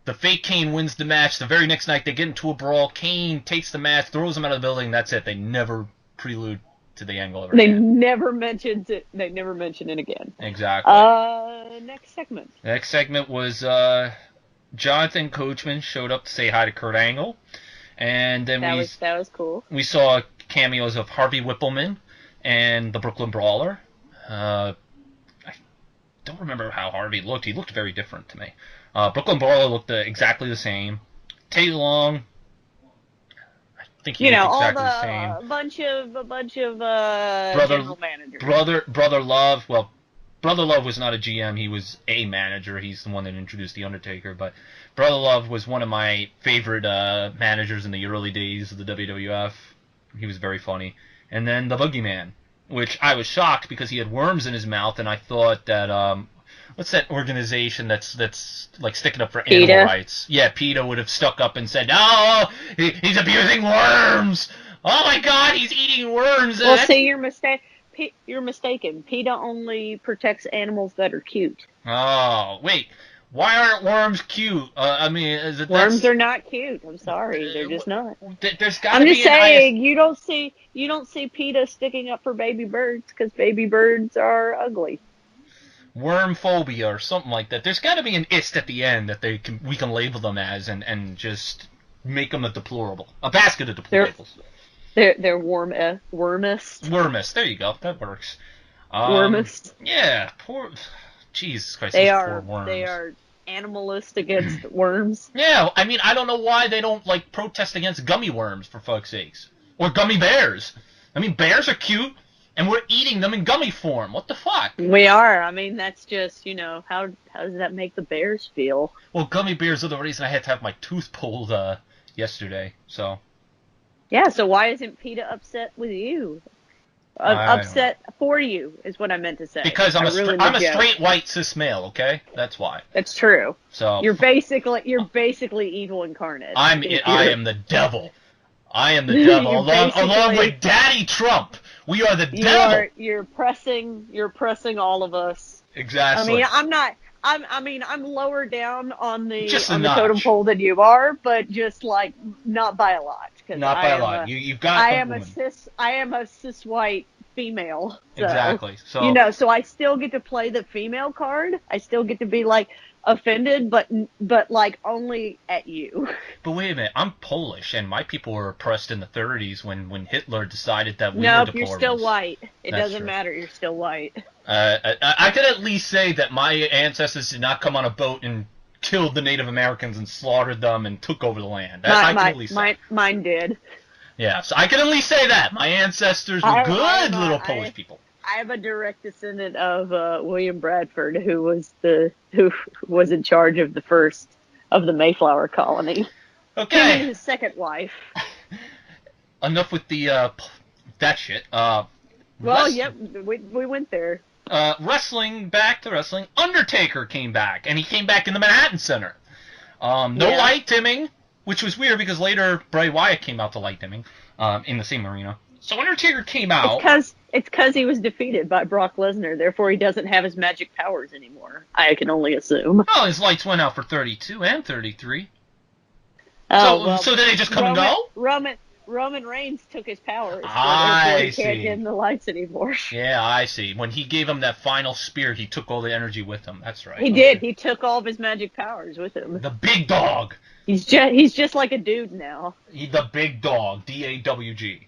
Speaker 1: the fake Kane wins the match. The very next night, they get into a brawl. Kane takes the match, throws him out of the building. That's it. They never prelude to the angle ever again.
Speaker 2: Never mentioned it. They never mention it again.
Speaker 1: Exactly.
Speaker 2: Next segment.
Speaker 1: Next segment was Jonathan Coachman showed up to say hi to Kurt Angle, and then
Speaker 2: that was cool.
Speaker 1: We saw cameos of Harvey Whippleman and the Brooklyn Brawler. don't remember how Harvey looked. He looked very different to me. Brooklyn Brawler looked exactly the same. Teddy Long, I think he looked exactly the same.
Speaker 2: A bunch of general managers.
Speaker 1: Brother Love, well, Brother Love was not a GM. He was a manager. He's the one that introduced The Undertaker. But Brother Love was one of my favorite managers in the early days of the WWF. He was very funny. And then the Boogeyman, which I was shocked because he had worms in his mouth, and I thought that what's that organization that's like sticking up for animal rights? Yeah, PETA would have stuck up and said, "No, he's abusing worms. Oh my God, he's eating worms."
Speaker 2: Well, see, you're mistaken. PETA only protects animals that are cute.
Speaker 1: Oh, wait. Why aren't worms cute? I mean,
Speaker 2: worms are not cute. I'm sorry, they're just not.
Speaker 1: There's got to
Speaker 2: I'm
Speaker 1: be
Speaker 2: just saying, you don't see PETA sticking up for baby birds because baby birds are ugly.
Speaker 1: Worm phobia or something like that. There's got to be an ist at the end that we can label them as and just make them a basket of deplorables.
Speaker 2: They're wormist.
Speaker 1: Wormist. There you go. That works.
Speaker 2: Wormist.
Speaker 1: Yeah. Poor. Jesus Christ.
Speaker 2: Poor
Speaker 1: worms.
Speaker 2: They are animalist against worms.
Speaker 1: Yeah. I mean, I don't know why they don't protest against gummy worms, for fuck's sakes, or gummy bears. I mean, bears are cute, and we're eating them in gummy form. What the fuck?
Speaker 2: We are. I mean, that's just how does that make the bears feel?
Speaker 1: Well, gummy bears are the reason I had to have my tooth pulled yesterday. So.
Speaker 2: Yeah, so why isn't PETA upset with you? Upset for you is what I meant to say.
Speaker 1: Because I'm a straight white cis male, okay? That's why.
Speaker 2: That's true.
Speaker 1: So
Speaker 2: you're basically evil incarnate.
Speaker 1: I am the devil. I am the devil along with Daddy Trump. We are the devil.
Speaker 2: You're pressing all of us.
Speaker 1: Exactly.
Speaker 2: I mean, I'm lower down on the
Speaker 1: totem
Speaker 2: pole than you are, but just not by a lot.
Speaker 1: Not by a lot. You've got. I am
Speaker 2: a cis white female. So,
Speaker 1: exactly. So
Speaker 2: so I still get to play the female card. I still get to be offended, but only at you.
Speaker 1: But wait a minute, I'm Polish, and my people were oppressed in the 30s when Hitler decided that we were deplorables.
Speaker 2: No, you're still white. It doesn't matter. You're still white.
Speaker 1: I could at least say that my ancestors did not come on a boat and killed the Native Americans and slaughtered them and took over the land. I can at least say.
Speaker 2: Mine did.
Speaker 1: Yeah, so I can at least say that. My ancestors were good little Polish people.
Speaker 2: I have a direct descendant of William Bradford, who was in charge of the Mayflower colony.
Speaker 1: Okay.
Speaker 2: Him and his second wife.
Speaker 1: Enough with the that shit.
Speaker 2: Yep, we went there.
Speaker 1: Back to wrestling. Undertaker came back, and he came back in the Manhattan Center. No light dimming, which was weird because later Bray Wyatt came out to light dimming in the same arena. So Undertaker came out.
Speaker 2: It's because he was defeated by Brock Lesnar, therefore he doesn't have his magic powers anymore. I can only assume.
Speaker 1: Oh, his lights went out for 32 and 33.
Speaker 2: Oh,
Speaker 1: so did they just come and go?
Speaker 2: Roman Reigns took his powers, so
Speaker 1: I
Speaker 2: he can't dim the lights anymore.
Speaker 1: Yeah, I see. When he gave him that final spear, he took all the energy with him. That's right.
Speaker 2: He did. He took all of his magic powers with him.
Speaker 1: The big dog.
Speaker 2: He's just like a dude now.
Speaker 1: The big dog. DAWG.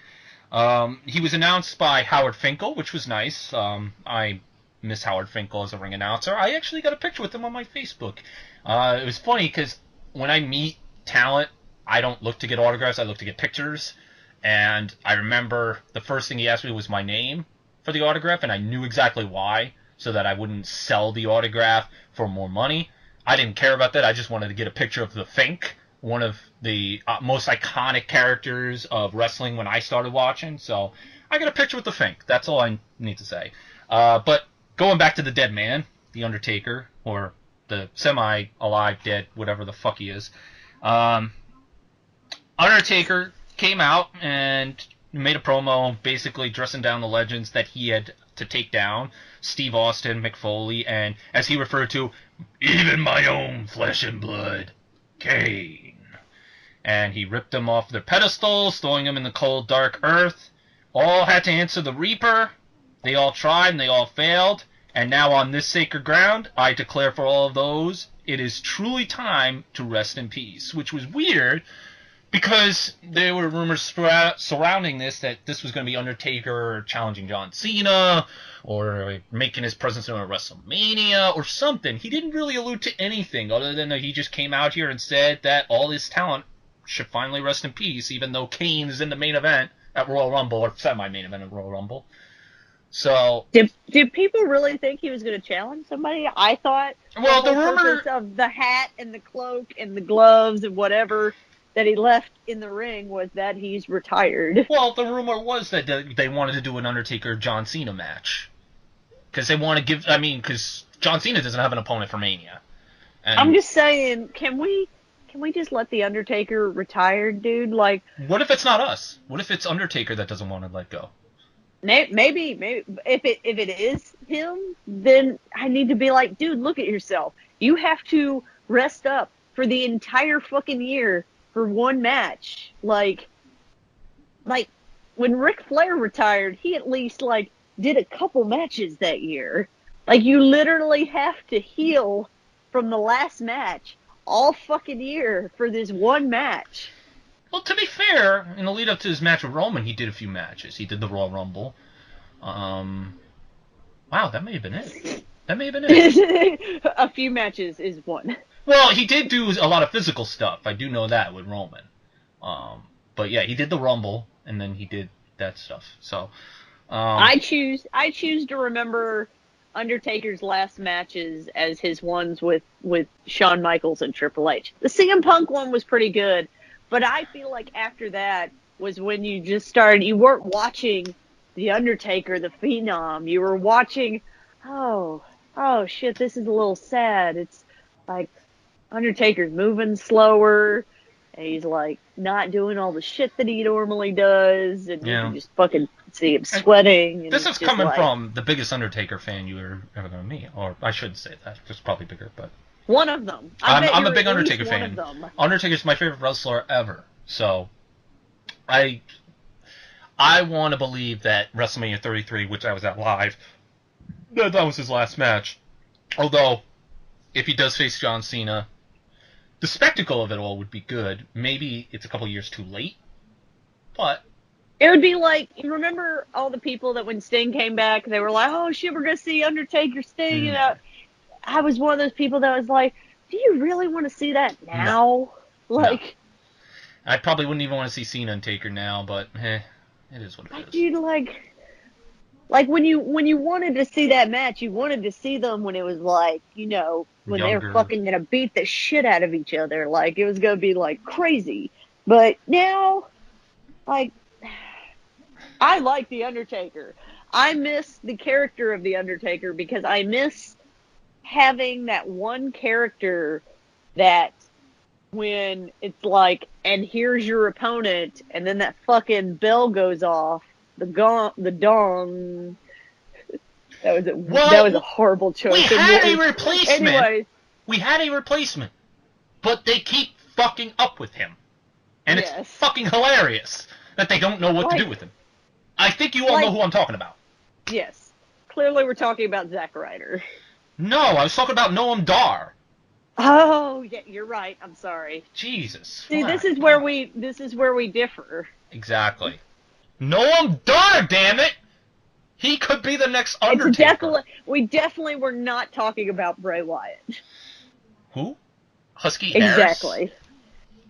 Speaker 1: He was announced by Howard Finkel, which was nice. I miss Howard Finkel as a ring announcer. I actually got a picture with him on my Facebook. It was funny because when I meet talent, I don't look to get autographs. I look to get pictures. And I remember the first thing he asked me was my name for the autograph, and I knew exactly why, so that I wouldn't sell the autograph for more money. I didn't care about that. I just wanted to get a picture of the Fink, one of the most iconic characters of wrestling when I started watching. So I got a picture with the Fink. That's all I need to say. But going back to the dead man, the Undertaker, or the semi-alive dead, whatever the fuck he is. Undertaker came out and made a promo basically dressing down the legends that he had to take down. Steve Austin, Mick Foley, and as he referred to, even my own flesh and blood, Kane. And he ripped them off their pedestals, throwing them in the cold, dark earth. All had to answer the Reaper. They all tried and they all failed. And now on this sacred ground, I declare for all of those, it is truly time to rest in peace. Which was weird, Because there were rumors surrounding that this was going to be Undertaker challenging John Cena, or making his presence known at WrestleMania, or something. He didn't really allude to anything other than that he just came out here and said that all his talent should finally rest in peace, even though Kane is in the main event at Royal Rumble, or semi-main event at Royal Rumble. So
Speaker 2: did people really think he was going to challenge somebody? I thought the purpose of the hat and the cloak and the gloves and whatever that he left in the ring was that he's retired.
Speaker 1: Well, the rumor was that they wanted to do an Undertaker-John Cena match. Because they want to because John Cena doesn't have an opponent for Mania. And
Speaker 2: I'm just saying, can we just let the Undertaker retire, dude? Like,
Speaker 1: what if it's not us? What if it's Undertaker that doesn't want to let go?
Speaker 2: Maybe if it is him, then I need to be like, dude, look at yourself. You have to rest up for the entire fucking year for one match. Like when Ric Flair retired, he at least did a couple matches that year. Like, you literally have to heal from the last match all fucking year for this one match.
Speaker 1: Well, to be fair, in the lead up to his match with Roman, he did a few matches. He did the Royal Rumble. Wow, that may have been it.
Speaker 2: A few matches is one.
Speaker 1: Well, he did do a lot of physical stuff. I do know that with Roman. But yeah, he did the Rumble, and then he did that stuff. So,
Speaker 2: I choose to remember Undertaker's last matches as his ones with Shawn Michaels and Triple H. The CM Punk one was pretty good, but I feel like after that was when you just started. You weren't watching The Undertaker, the Phenom. You were watching, oh shit, this is a little sad. It's like Undertaker's moving slower, and he's not doing all the shit that he normally does, and you can just fucking see him sweating. And
Speaker 1: this is coming from the biggest Undertaker fan you were ever going to meet, or I shouldn't say that. Just probably bigger, but
Speaker 2: one of them.
Speaker 1: I'm a big Undertaker fan. Undertaker's my favorite wrestler ever. So I want to believe that WrestleMania 33, which I was at live, that was his last match. Although, if he does face John Cena, the spectacle of it all would be good. Maybe it's a couple years too late, but
Speaker 2: it would be like, you remember all the people that when Sting came back, they were like, oh shit, we're going to see Undertaker, Sting. And I was one of those people that was like, do you really want to see that now? No.
Speaker 1: I probably wouldn't even want to see Cena and Taker now, but it is what it is.
Speaker 2: Dude, when you wanted to see that match, you wanted to see them when it was when they were fucking gonna beat the shit out of each other. It was gonna be crazy. But now, I like The Undertaker. I miss the character of The Undertaker because I miss having that one character that when it's and here's your opponent, and then that fucking bell goes off, the dong. That was a horrible choice.
Speaker 1: We had a replacement. Anyways. We had a replacement, but they keep fucking up with him, and it's fucking hilarious that they don't know what to do with him. I think you all know who I'm talking about.
Speaker 2: Yes, clearly we're talking about Zack Ryder.
Speaker 1: No, I was talking about Noam Dar.
Speaker 2: Oh, yeah, you're right. I'm sorry.
Speaker 1: Jesus.
Speaker 2: See, this is where we differ.
Speaker 1: Exactly. Noam Dar, damn it! He could be the next Undertaker.
Speaker 2: We definitely were not talking about Bray Wyatt.
Speaker 1: Who? Husky Harris?
Speaker 2: Exactly.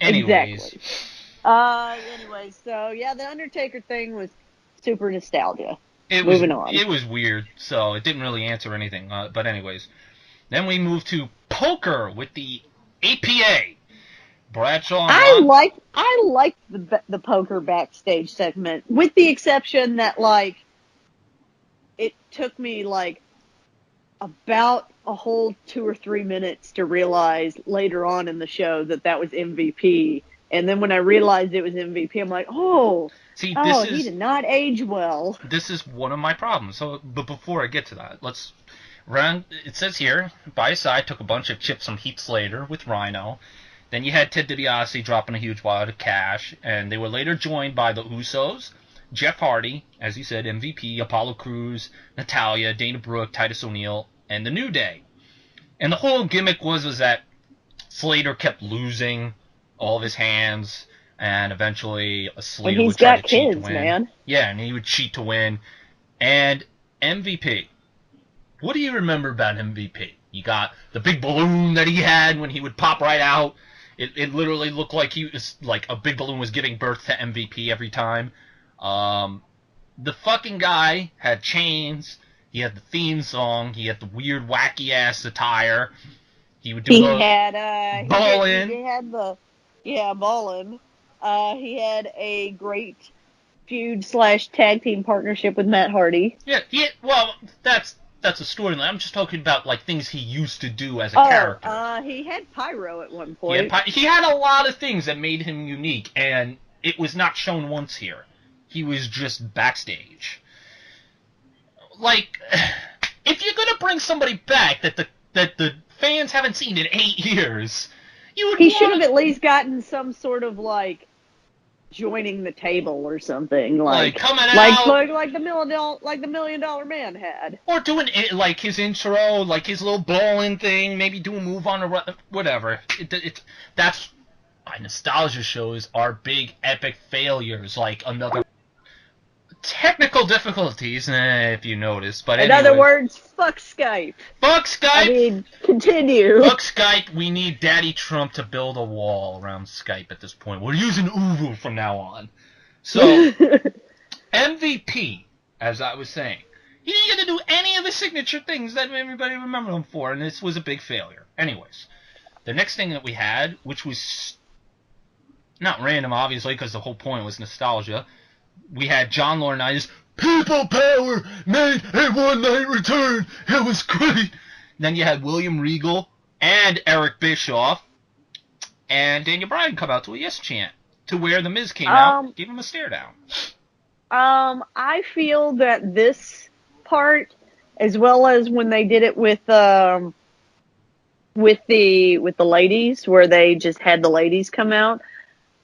Speaker 1: Anyways.
Speaker 2: Exactly. Anyway, so yeah, the Undertaker thing was super nostalgia. Moving on.
Speaker 1: It was weird, so it didn't really answer anything. But anyways, then we moved to poker with the APA. Bradshaw.
Speaker 2: I like the poker backstage segment, with the exception that it took me about a whole 2 or 3 minutes to realize later on in the show that was MVP. And then when I realized it was MVP, I'm like, he did not age well.
Speaker 1: This is one of my problems. So, but before I get to that, let's run. It says here, by his side took a bunch of chips from Heath Slater with Rhino. Then you had Ted DiBiase dropping a huge wad of cash, and they were later joined by the Usos, Jeff Hardy, as you said, MVP, Apollo Crews, Natalya, Dana Brooke, Titus O'Neil, and the New Day. And the whole gimmick was that Slater kept losing all of his hands. and eventually
Speaker 2: And
Speaker 1: Slater
Speaker 2: he's
Speaker 1: would try
Speaker 2: got
Speaker 1: to cheat
Speaker 2: kids,
Speaker 1: to win.
Speaker 2: man.
Speaker 1: Yeah, and he would cheat to win. And MVP. What do you remember about MVP? You got the big balloon that he had when he would pop right out. It literally looked like he was like a big balloon was giving birth to MVP every time. The fucking guy had chains. He had the theme song. He had the weird, wacky ass attire. He would do ballin'.
Speaker 2: He had ballin'. He had a great feud / tag team partnership with Matt Hardy.
Speaker 1: Yeah. Well, that's a storyline. I'm just talking about like things he used to do as a character.
Speaker 2: He had pyro at one point.
Speaker 1: He had a lot of things that made him unique, and it was not shown once here. He was just backstage. Like, if you're gonna bring somebody back that the fans haven't seen in 8 years,
Speaker 2: he should have at least gotten some sort of like joining the table or something, like
Speaker 1: coming out,
Speaker 2: like the $1 Million Man had,
Speaker 1: or doing it like his intro, like his little bowling thing, maybe do a move on or whatever. That's why nostalgia shows are big epic failures, like another. Technical difficulties, if you notice, but
Speaker 2: in other words, fuck Skype.
Speaker 1: Fuck Skype!
Speaker 2: I mean, continue.
Speaker 1: Fuck Skype, we need Daddy Trump to build a wall around Skype at this point. We're using Uvu from now on. So, MVP, as I was saying, he didn't get to do any of the signature things that everybody remembered him for, and this was a big failure. Anyways, the next thing that we had, which was not random, obviously, because the whole point was nostalgia, we had John Laurinaitis, People Power made a one-night return. It was great. Then you had William Regal and Eric Bischoff and Daniel Bryan come out to a yes chant to where The Miz came out, gave him a stare down.
Speaker 2: I feel that this part, as well as when they did it with the ladies, where they just had the ladies come out,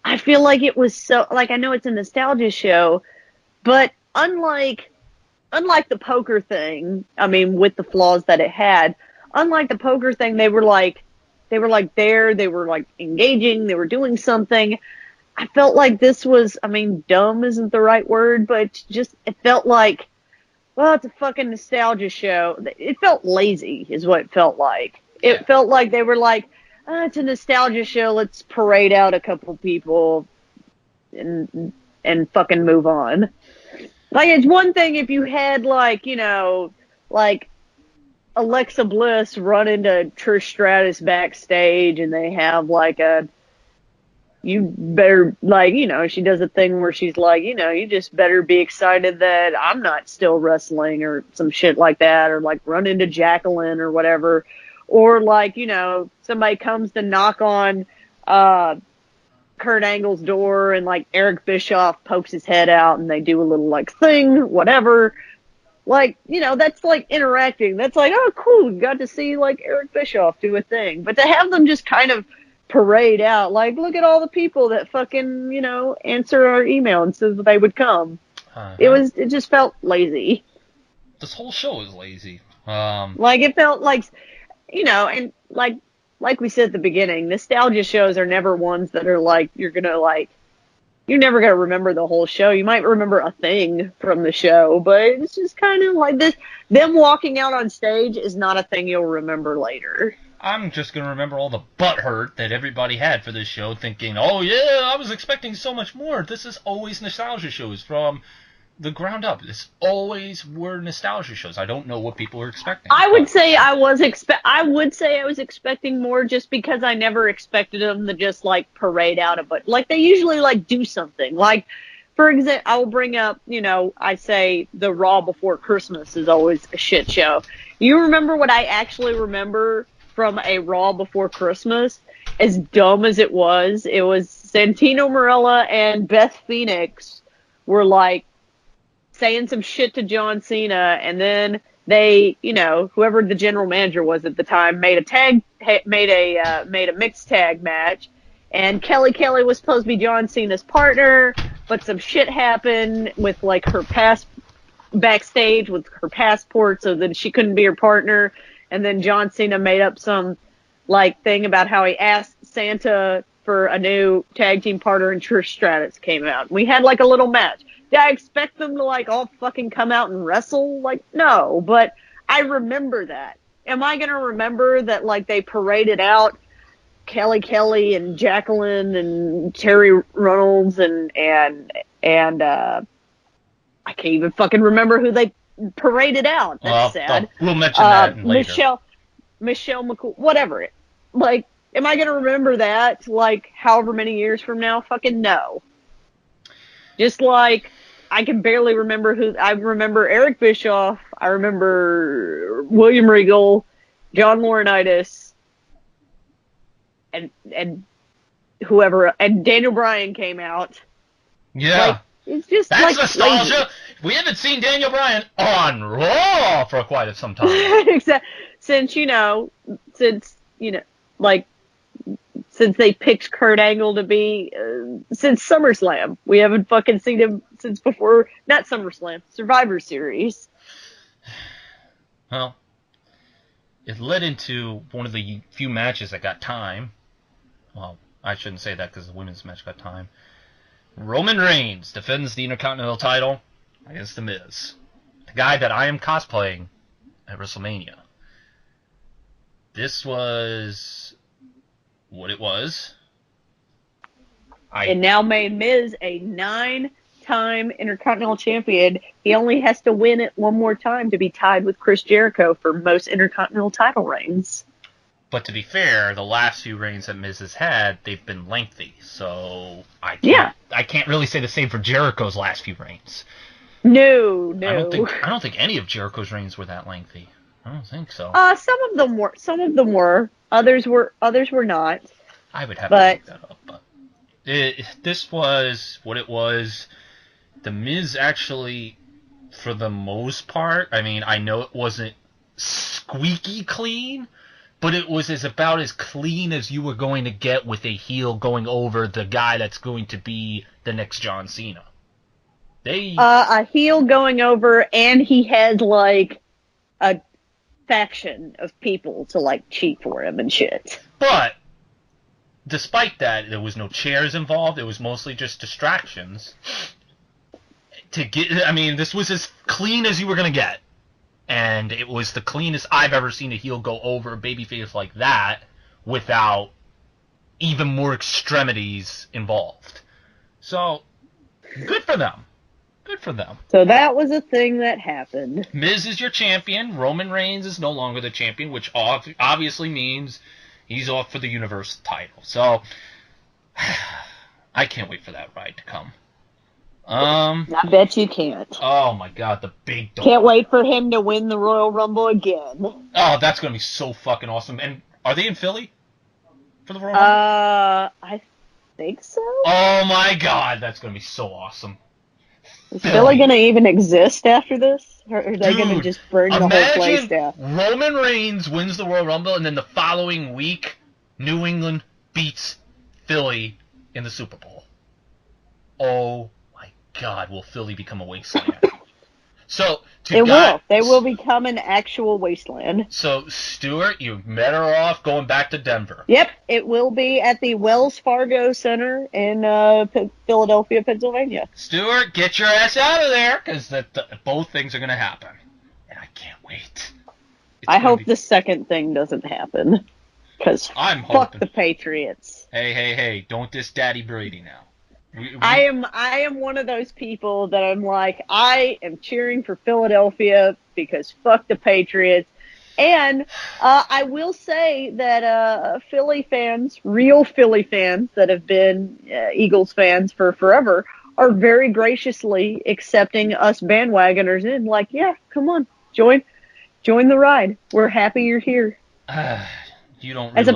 Speaker 2: I feel like it was so, like, I know it's a nostalgia show, but unlike the poker thing, I mean, with the flaws that it had, unlike the poker thing, they were engaging, they were doing something. I felt like this was, I mean, dumb isn't the right word, but just, it felt like, well, it's a fucking nostalgia show. It felt lazy, is what it felt like. It felt like they were like, it's a nostalgia show, let's parade out a couple people and fucking move on. Like, it's one thing if you had, like, you know, like Alexa Bliss run into Trish Stratus backstage and they have like you better, like, you know, she does a thing where she's like, you know, you just better be excited that I'm not still wrestling or some shit like that, or like run into Jacqueline or whatever. Or, like, you know, somebody comes to knock on Kurt Angle's door and, like, Eric Bischoff pokes his head out and they do a little, like, thing, whatever. Like, you know, that's, like, interacting. That's like, oh, cool, you got to see, like, Eric Bischoff do a thing. But to have them just kind of parade out, like, look at all the people that fucking, you know, answer our email and says that they would come. It just felt lazy.
Speaker 1: This whole show is lazy.
Speaker 2: Like, it felt like... You know, and like we said at the beginning, nostalgia shows are never ones that are like, you're never going to remember the whole show. You might remember a thing from the show, but it's just kind of like this. Them walking out on stage is not a thing you'll remember later.
Speaker 1: I'm just going to remember all the butthurt that everybody had for this show, thinking, oh yeah, I was expecting so much more. This is always nostalgia shows from the ground up. This always were nostalgia shows. I don't know what people were expecting.
Speaker 2: I would say I was expecting more, just because I never expected them to just like parade out a bunch. Like, they usually like do something. Like, for example, I will bring up, you know, I say the Raw before Christmas is always a shit show. You remember what I actually remember from a Raw before Christmas? As dumb as it was Santino Marella and Beth Phoenix were like saying some shit to John Cena, and then they, you know, whoever the general manager was at the time, made a mixed tag match, and Kelly was supposed to be John Cena's partner, but some shit happened with like her backstage with her passport, so that she couldn't be her partner, and then John Cena made up some like thing about how he asked Santa for a new tag team partner, and Trish Stratus came out. We had like a little match. Did I expect them to like all fucking come out and wrestle? Like, no, but I remember that. Am I gonna remember that like they paraded out Kelly and Jacqueline and Terry Runnels and I can't even fucking remember who they paraded out. That's sad.
Speaker 1: We'll mention that later.
Speaker 2: Michelle McCool, whatever. Like, am I gonna remember that like however many years from now? Fucking no. Just like I can barely remember who. I remember Eric Bischoff. I remember William Regal, John Laurinaitis, and whoever, and Daniel Bryan came out.
Speaker 1: Yeah.
Speaker 2: Like, it's just
Speaker 1: that's
Speaker 2: like
Speaker 1: nostalgia.
Speaker 2: lazy.
Speaker 1: We haven't seen Daniel Bryan on Raw for quite some time.
Speaker 2: Except since they picked Kurt Angle to be since SummerSlam. We haven't fucking seen him since before, not SummerSlam, Survivor Series.
Speaker 1: Well, it led into one of the few matches that got time. Well, I shouldn't say that because the women's match got time. Roman Reigns defends the Intercontinental title against The Miz, the guy that I am cosplaying at WrestleMania. This was what it was.
Speaker 2: And now made Miz a 9-time Intercontinental Champion. He only has to win it one more time to be tied with Chris Jericho for most Intercontinental title reigns.
Speaker 1: But to be fair, the last few reigns that Miz has had, they've been lengthy. So I can't really say the same for Jericho's last few reigns.
Speaker 2: No.
Speaker 1: I don't think any of Jericho's reigns were that lengthy. I don't think so.
Speaker 2: Some of them were. Others were not.
Speaker 1: I would have to look that up, but this was what it was. The Miz actually, for the most part, I mean, I know it wasn't squeaky clean, but it was about as clean as you were going to get with a heel going over the guy that's going to be the next John Cena.
Speaker 2: A heel going over, and he had like a faction of people to like cheat for him and shit.
Speaker 1: But despite that, there was no chairs involved. It was mostly just distractions. This was as clean as you were going to get. And it was the cleanest I've ever seen a heel go over a babyface like that without even more extremities involved. So, good for them. Good for them.
Speaker 2: So that was a thing that happened.
Speaker 1: Miz is your champion. Roman Reigns is no longer the champion, which obviously means he's off for the Universal title. So, I can't wait for that ride to come.
Speaker 2: I bet you can't.
Speaker 1: Oh my god, the big dog.
Speaker 2: Can't wait for him to win the Royal Rumble again.
Speaker 1: Oh, that's going to be so fucking awesome. And are they in Philly for the Royal Rumble?
Speaker 2: I think so.
Speaker 1: Oh my god, that's going to be so awesome.
Speaker 2: Is Philly going to even exist after this? Or are they going to just burn the whole place down?
Speaker 1: Roman Reigns wins the Royal Rumble, and then the following week, New England beats Philly in the Super Bowl. Oh my god, will Philly become a wasteland?
Speaker 2: It will. They will become an actual wasteland.
Speaker 1: So, Stuart, you're better off going back to Denver.
Speaker 2: Yep, it will be at the Wells Fargo Center in Philadelphia, Pennsylvania.
Speaker 1: Stuart, get your ass out of there, because both things are going to happen. And I can't wait.
Speaker 2: I hope the second thing doesn't happen, because fuck the Patriots.
Speaker 1: Hey, don't diss Daddy Brady now.
Speaker 2: I am one of those people that I'm like, I am cheering for Philadelphia because fuck the Patriots. And I will say that Philly fans, real Philly fans that have been Eagles fans for forever, are very graciously accepting us bandwagoners in. Like, yeah, come on, join the ride. We're happy you're here.
Speaker 1: You don't realize.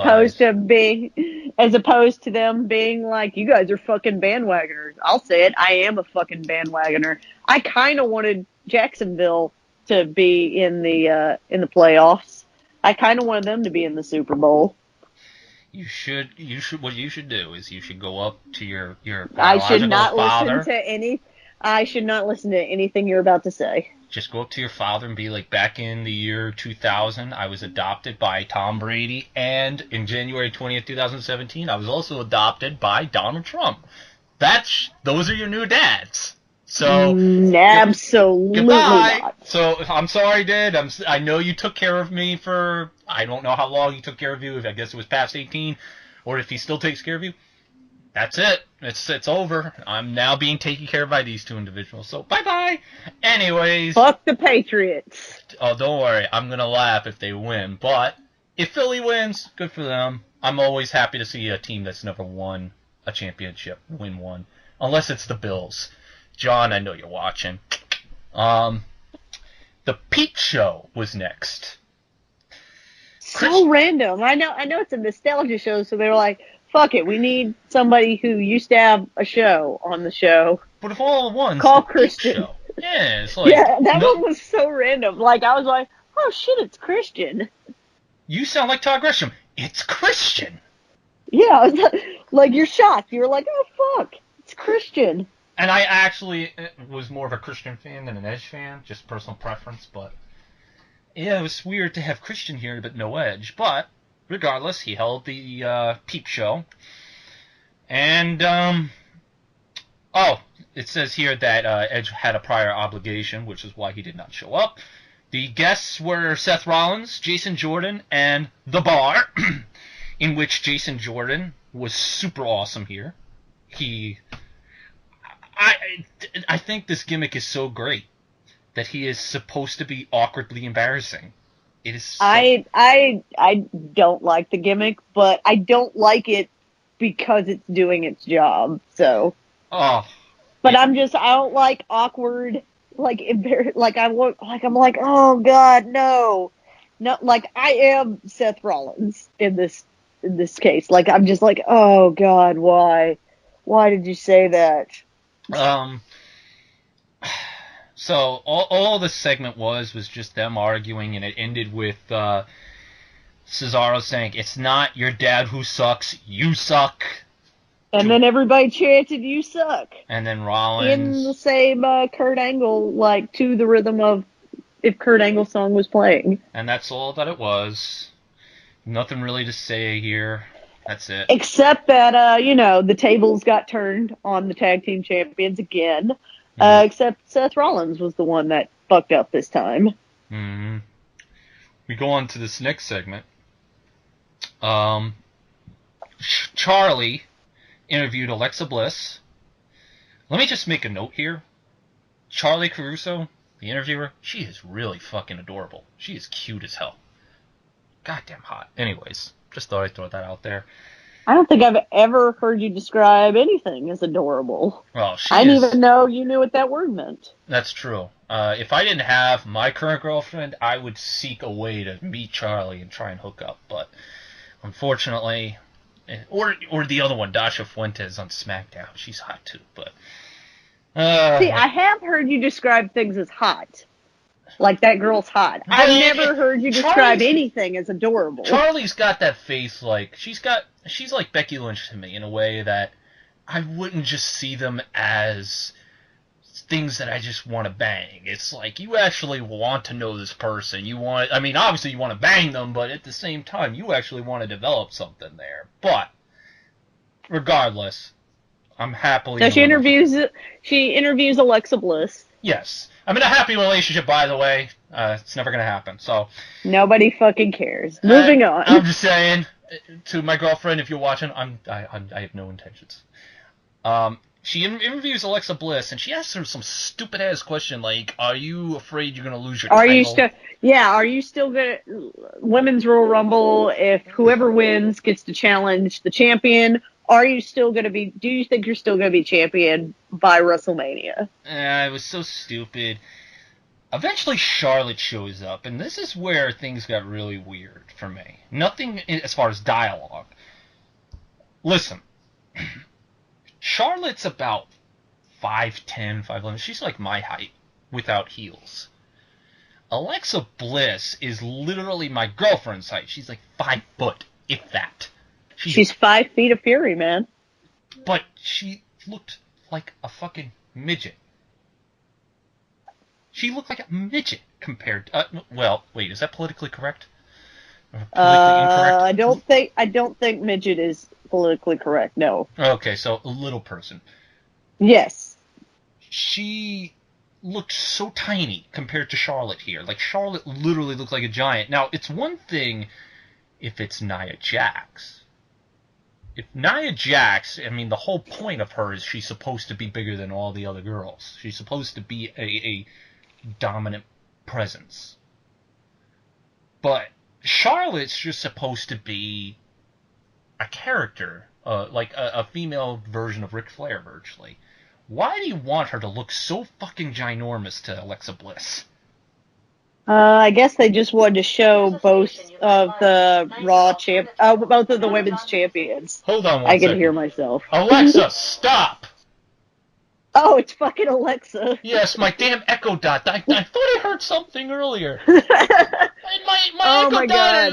Speaker 2: As opposed to them being like, you guys are fucking bandwagoners. I'll say it, I am a fucking bandwagoner. I kind of wanted Jacksonville to be in the playoffs. I kind of wanted them to be in the Super Bowl.
Speaker 1: You should. What you should do is you should go up to your
Speaker 2: I should not listen to any. I should not listen to anything you're about to say.
Speaker 1: Just go up to your father and be like, back in the year 2000, I was adopted by Tom Brady, and in January 20th, 2017, I was also adopted by Donald Trump. Those are your new dads. So
Speaker 2: absolutely
Speaker 1: goodbye.
Speaker 2: not.
Speaker 1: So I'm sorry, Dad. I know you took care of me for, I don't know how long he took care of you. I guess it was past 18, or if he still takes care of you. That's it. It's over. I'm now being taken care of by these two individuals. So bye-bye. Anyways.
Speaker 2: Fuck the Patriots.
Speaker 1: Oh, don't worry. I'm going to laugh if they win. But if Philly wins, good for them. I'm always happy to see a team that's never won a championship win one. Unless it's the Bills. John, I know you're watching. The Peep Show was next.
Speaker 2: So random. I know it's a nostalgia show, so they were like, fuck it, we need somebody who used to have a show on the show.
Speaker 1: But of all the ones,
Speaker 2: call Kristen.
Speaker 1: Show. Yeah, it's like...
Speaker 2: Yeah, that one was so random. Like, I was like, oh shit, it's Christian.
Speaker 1: You sound like Todd Grisham. It's Christian.
Speaker 2: Yeah, I was like, you're shocked. You were like, oh fuck, it's Christian.
Speaker 1: And I actually was more of a Christian fan than an Edge fan, just personal preference, but... Yeah, it was weird to have Christian here, but no Edge. But, regardless, he held the Peep Show. And, it says here that Edge had a prior obligation, which is why he did not show up. The guests were Seth Rollins, Jason Jordan, and The Bar, in which Jason Jordan was super awesome here. I think this gimmick is so great that he is supposed to be awkwardly embarrassing. It is. So...
Speaker 2: I don't like the gimmick, but I don't like it because it's doing its job. So.
Speaker 1: Oh.
Speaker 2: But yeah. I don't like awkward, like I'm like, oh god, no, like I am Seth Rollins in this case. Like I'm just like, oh god, why did you say that?
Speaker 1: So all this segment was just them arguing, and it ended with Cesaro saying, "It's not your dad who sucks, you suck."
Speaker 2: And then everybody chanted, "You suck."
Speaker 1: And then Rollins
Speaker 2: in the same Kurt Angle, like to the rhythm of if Kurt Angle's song was playing.
Speaker 1: And that's all that it was. Nothing really to say here. That's it.
Speaker 2: Except that, the tables got turned on the tag team champions again. Except Seth Rollins was the one that fucked up this time.
Speaker 1: Mm-hmm. We go on to this next segment. Charlie interviewed Alexa Bliss. Let me just make a note here. Charlie Caruso, the interviewer, she is really fucking adorable. She is cute as hell. Goddamn hot. Anyways, just thought I'd throw that out there.
Speaker 2: I don't think I've ever heard you describe anything as adorable.
Speaker 1: Well,
Speaker 2: I didn't even know you knew what that word meant.
Speaker 1: That's true. If I didn't have my current girlfriend, I would seek a way to meet Charlie and try and hook up. But unfortunately, or the other one, Dasha Fuentes on SmackDown. She's hot too. But
Speaker 2: see, I have heard you describe things as hot. Like, that girl's hot. I've never heard you describe anything as adorable.
Speaker 1: Charlie's got that face, like, she's like Becky Lynch to me in a way that I wouldn't just see them as things that I just want to bang. It's like, you actually want to know this person. Obviously you want to bang them, but at the same time, you actually want to develop something there. But, regardless, I'm happily...
Speaker 2: So she interviews Alexa Bliss.
Speaker 1: Yes. I'm in a happy relationship, by the way. It's never going to happen, so...
Speaker 2: Nobody fucking cares. Moving on.
Speaker 1: I'm just saying, to my girlfriend, if you're watching, I have no intentions. She interviews Alexa Bliss, and she asks her some stupid-ass question, like, are you afraid you're going to lose your title?
Speaker 2: Are you still going to... Women's Royal Rumble, if whoever wins gets to challenge the champion... do you think you're still going to be champion by WrestleMania?
Speaker 1: It was so stupid. Eventually Charlotte shows up, and this is where things got really weird for me. Nothing as far as dialogue. Listen, Charlotte's about 5'10", 5'11". She's like my height, without heels. Alexa Bliss is literally my girlfriend's height. She's like 5 foot, if that.
Speaker 2: She's 5 feet of fury, man.
Speaker 1: But she looked like a fucking midget. She looked like a midget compared to, well, wait, is that politically correct? Politically incorrect?
Speaker 2: I don't think midget is politically correct, no.
Speaker 1: Okay, so a little person.
Speaker 2: Yes.
Speaker 1: She looked so tiny compared to Charlotte here. Like, Charlotte literally looked like a giant. Now, it's one thing if it's Nia Jax. If Nia Jax, I mean, the whole point of her is she's supposed to be bigger than all the other girls. She's supposed to be a dominant presence. But Charlotte's just supposed to be a character, like a female version of Ric Flair, virtually. Why do you want her to look so fucking ginormous to Alexa Bliss?
Speaker 2: I guess they just wanted to show both of the both of the women's champions.
Speaker 1: Hold on one
Speaker 2: second. I can
Speaker 1: second.
Speaker 2: hear myself.
Speaker 1: Alexa, stop!
Speaker 2: Oh, it's fucking Alexa.
Speaker 1: Yes, my damn Echo Dot. I thought I heard something earlier. my Echo Dot.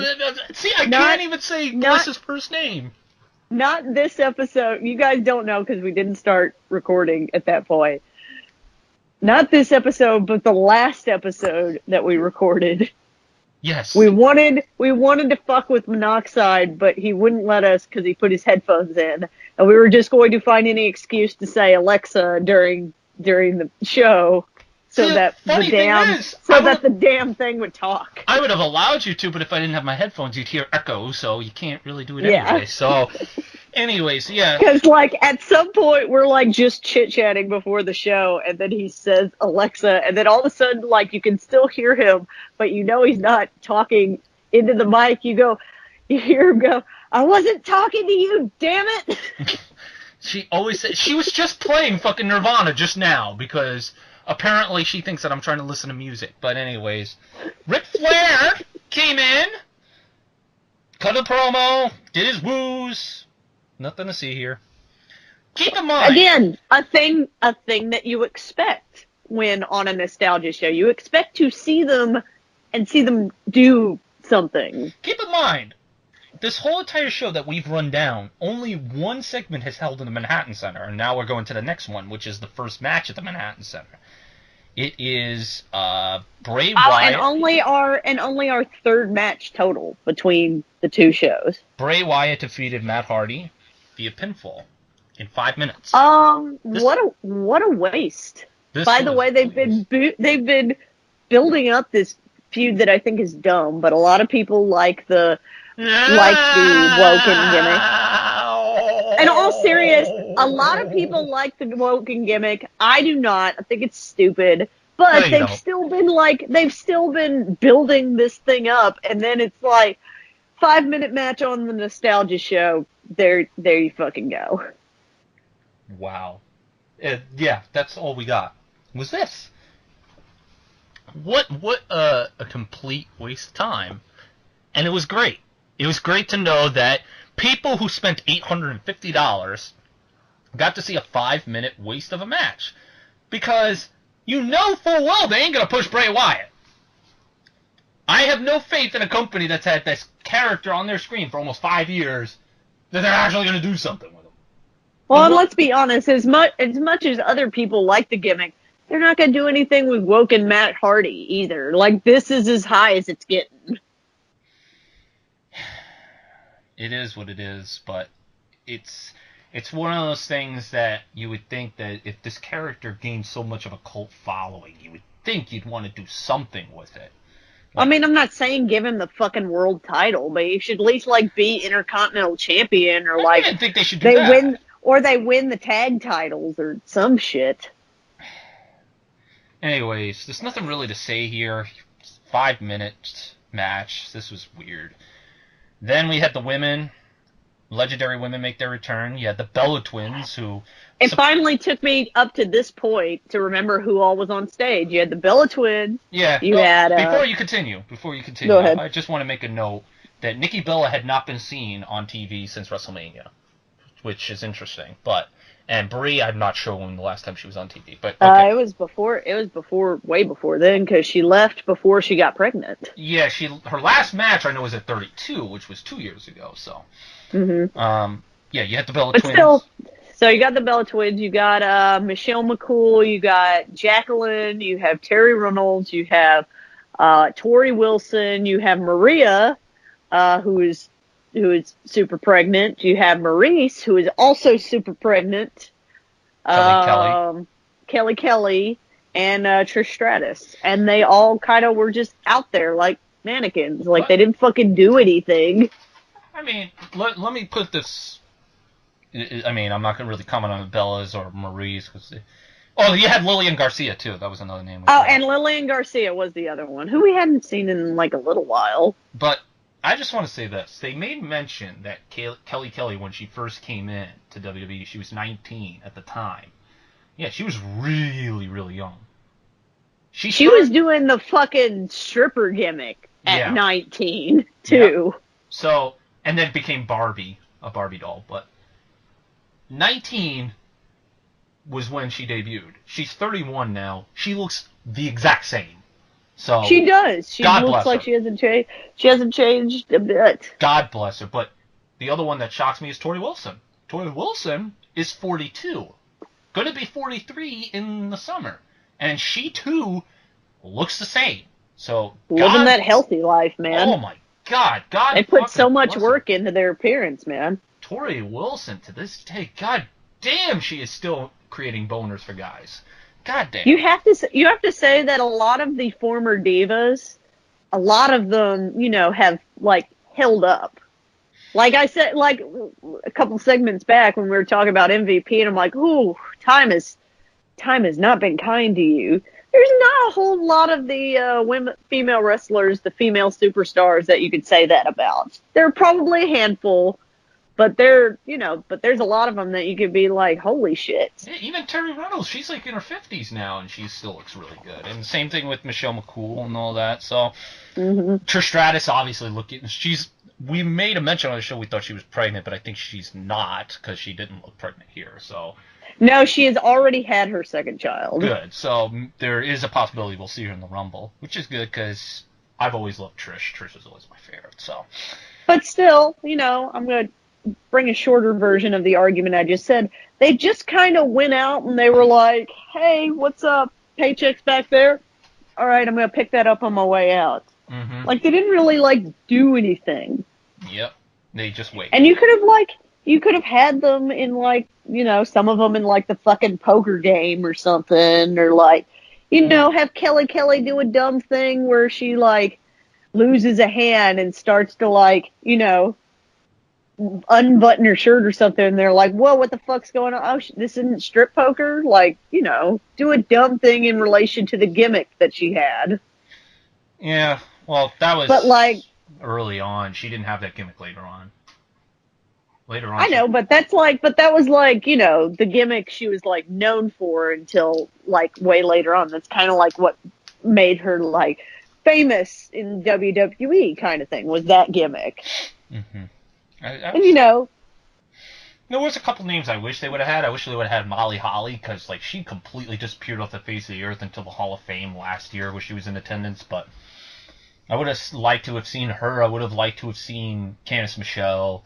Speaker 1: See, I can't even say Bliss's first name.
Speaker 2: Not this episode. You guys don't know because we didn't start recording at that point. Not this episode, but the last episode that we recorded.
Speaker 1: Yes.
Speaker 2: We wanted to fuck with Monoxide, but he wouldn't let us because he put his headphones in, and we were just going to find any excuse to say Alexa during the show, so that the damn thing would talk.
Speaker 1: I would have allowed you to, but if I didn't have my headphones, you'd hear echo, so you can't really do it anyway. So, anyways, yeah.
Speaker 2: Because, like, at some point, we're, like, just chit-chatting before the show, and then he says Alexa, and then all of a sudden, like, you can still hear him, but you know he's not talking into the mic. You hear him go, I wasn't talking to you, damn it!
Speaker 1: She always said, she was just playing fucking Nirvana just now, because apparently she thinks that I'm trying to listen to music. But anyways, Ric Flair came in, cut a promo, did his woos. Nothing to see here. Keep in mind,
Speaker 2: again, a thing that you expect when on a nostalgia show. You expect to see them do something.
Speaker 1: Keep in mind, this whole entire show that we've run down, only one segment has held in the Manhattan Center, and now we're going to the next one, which is the first match at the Manhattan Center. It is Bray Wyatt,
Speaker 2: and only our third match total between the two shows.
Speaker 1: Bray Wyatt defeated Matt Hardy via pinfall in 5 minutes.
Speaker 2: What a waste. By the way, they've been building up this feud that I think is dumb, but a lot of people like the Woken gimmick. In all serious, a lot of people like the Woken gimmick. I do not. I think it's stupid. But they've still been building this thing up, and then it's like 5-minute match on the nostalgia show. There you fucking go.
Speaker 1: Wow. Yeah, that's all we got. Was this? What a complete waste of time. And it was great. It was great to know that people who spent $850 got to see a 5-minute waste of a match. Because you know full well they ain't going to push Bray Wyatt. I have no faith in a company that's had this character on their screen for almost 5 years that they're actually going to do something with him.
Speaker 2: Well, and let's be honest, as much as other people like the gimmick, they're not going to do anything with Woken Matt Hardy either. Like, this is as high as it's getting.
Speaker 1: It is what it is, but it's one of those things that you would think that if this character gained so much of a cult following, you would think you'd want to do something with it.
Speaker 2: Like, I mean, I'm not saying give him the fucking world title, but you should at least, like, be Intercontinental Champion, or, like,
Speaker 1: I didn't think they should do that.
Speaker 2: They win the tag titles, or some shit.
Speaker 1: Anyways, there's nothing really to say here. 5-minute match. This was weird. Then we had the women, legendary women, make their return. You had the Bella Twins, who...
Speaker 2: It finally took me up to this point to remember who all was on stage. You had the Bella Twins.
Speaker 1: Yeah. Before you continue,
Speaker 2: Go ahead.
Speaker 1: I just want to make a note that Nikki Bella had not been seen on TV since WrestleMania, which is interesting. And Brie, I'm not sure when the last time she was on TV, but okay.
Speaker 2: It was way before then, because she left before she got pregnant.
Speaker 1: Yeah, her last match I know was at 32, which was 2 years ago. So,
Speaker 2: mm-hmm.
Speaker 1: Yeah, you had the Bella Twins.
Speaker 2: So you got the Bella Twins, you got Michelle McCool, you got Jacqueline, you have Terry Reynolds, you have Tori Wilson, you have Maria, who is super pregnant. You have Maurice, who is also super pregnant. Kelly, and Trish Stratus, and they all kind of were just out there like mannequins, like they didn't fucking do anything.
Speaker 1: I mean, let me put this. I mean, I'm not going to really comment on Bella's or Marie's. You had Lillian Garcia, too. That was another name.
Speaker 2: And Lillian Garcia was the other one, who we hadn't seen in, like, a little while.
Speaker 1: But I just want to say this. They made mention that Kelly, when she first came in to WWE, she was 19 at the time. Yeah, she was really, really young. She was
Speaker 2: doing the fucking stripper gimmick at 19, too.
Speaker 1: Yeah. So, and then became Barbie, a Barbie doll, but 19 was when she debuted. She's 31 now. She looks the exact same. So
Speaker 2: she does. She looks like she hasn't changed. She hasn't changed a bit.
Speaker 1: God bless her. But the other one that shocks me is Tori Wilson. Tori Wilson is 42. Going to be 43 in the summer. And she, too, looks the same. So
Speaker 2: living that healthy life, man.
Speaker 1: Oh, my God.
Speaker 2: They put so much work into their appearance, man.
Speaker 1: Tori Wilson, to this day, God damn, she is still creating boners for guys. God damn.
Speaker 2: You have to say that a lot of the former divas, a lot of them, have, like, held up. Like I said, like, a couple segments back when we were talking about MVP, and I'm like, ooh, time has not been kind to you. There's not a whole lot of the female wrestlers, the female superstars that you could say that about. There are probably a handful, but there's a lot of them that you could be like, holy shit.
Speaker 1: Yeah, even Terry Reynolds, she's like in her 50s now, and she still looks really good. And the same thing with Michelle McCool and all that. So, Trish Stratus, obviously, we made a mention on the show we thought she was pregnant, but I think she's not, because she didn't look pregnant here, so.
Speaker 2: No, she has already had her second child.
Speaker 1: Good. So there is a possibility we'll see her in the Rumble, which is good, because I've always loved Trish. Trish is always my favorite, so.
Speaker 2: But still, I'm going to bring a shorter version of the argument I just said. They just kind of went out and they were like, hey, what's up? Paycheck's back there? All right, I'm going to pick that up on my way out.
Speaker 1: Mm-hmm.
Speaker 2: Like, they didn't really, like, do anything.
Speaker 1: Yep. They just wait.
Speaker 2: And you could have had them in, like, some of them in, like, the fucking poker game or something, or, like, have Kelly do a dumb thing where she, like, loses a hand and starts to, like, unbutton her shirt or something, and they're like, whoa, what the fuck's going on? Oh, this isn't strip poker? Like, do a dumb thing in relation to the gimmick that she had.
Speaker 1: Yeah, well, that was early on. She didn't have that gimmick later on.
Speaker 2: I know, but that was like, the gimmick she was like known for until like way later on. That's kind of like what made her like famous in WWE kind of thing, was that gimmick.
Speaker 1: Mm-hmm.
Speaker 2: And
Speaker 1: there was a couple names I wish they would have had. I wish they would have had Molly Holly, because like she completely disappeared off the face of the earth until the Hall of Fame last year, where she was in attendance. But I would have liked to have seen her. I would have liked to have seen Candice Michelle.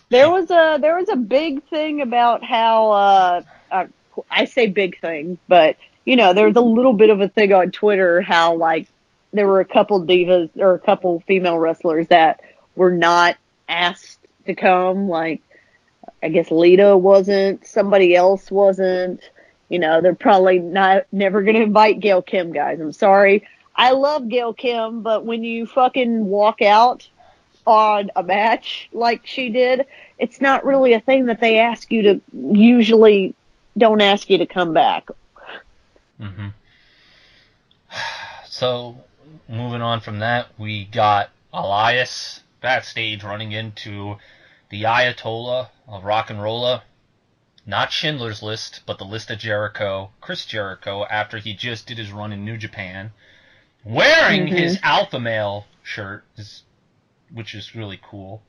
Speaker 2: There was a big thing about how I say big thing, but there was a little bit of a thing on Twitter how like there were a couple divas or a couple female wrestlers that were not asked to come. Like, I guess Lita wasn't, somebody else wasn't. They're probably never going to invite Gail Kim, guys. I'm sorry. I love Gail Kim, but when you fucking walk out on a match like she did, it's not really a thing that they usually don't ask you to come back.
Speaker 1: Mm-hmm. So, moving on from that, we got Elias backstage running into the Ayatollah of Rock and Rolla. Not Schindler's List, but the List of Jericho, Chris Jericho, after he just did his run in New Japan, wearing his Alpha Male shirt, which is really cool.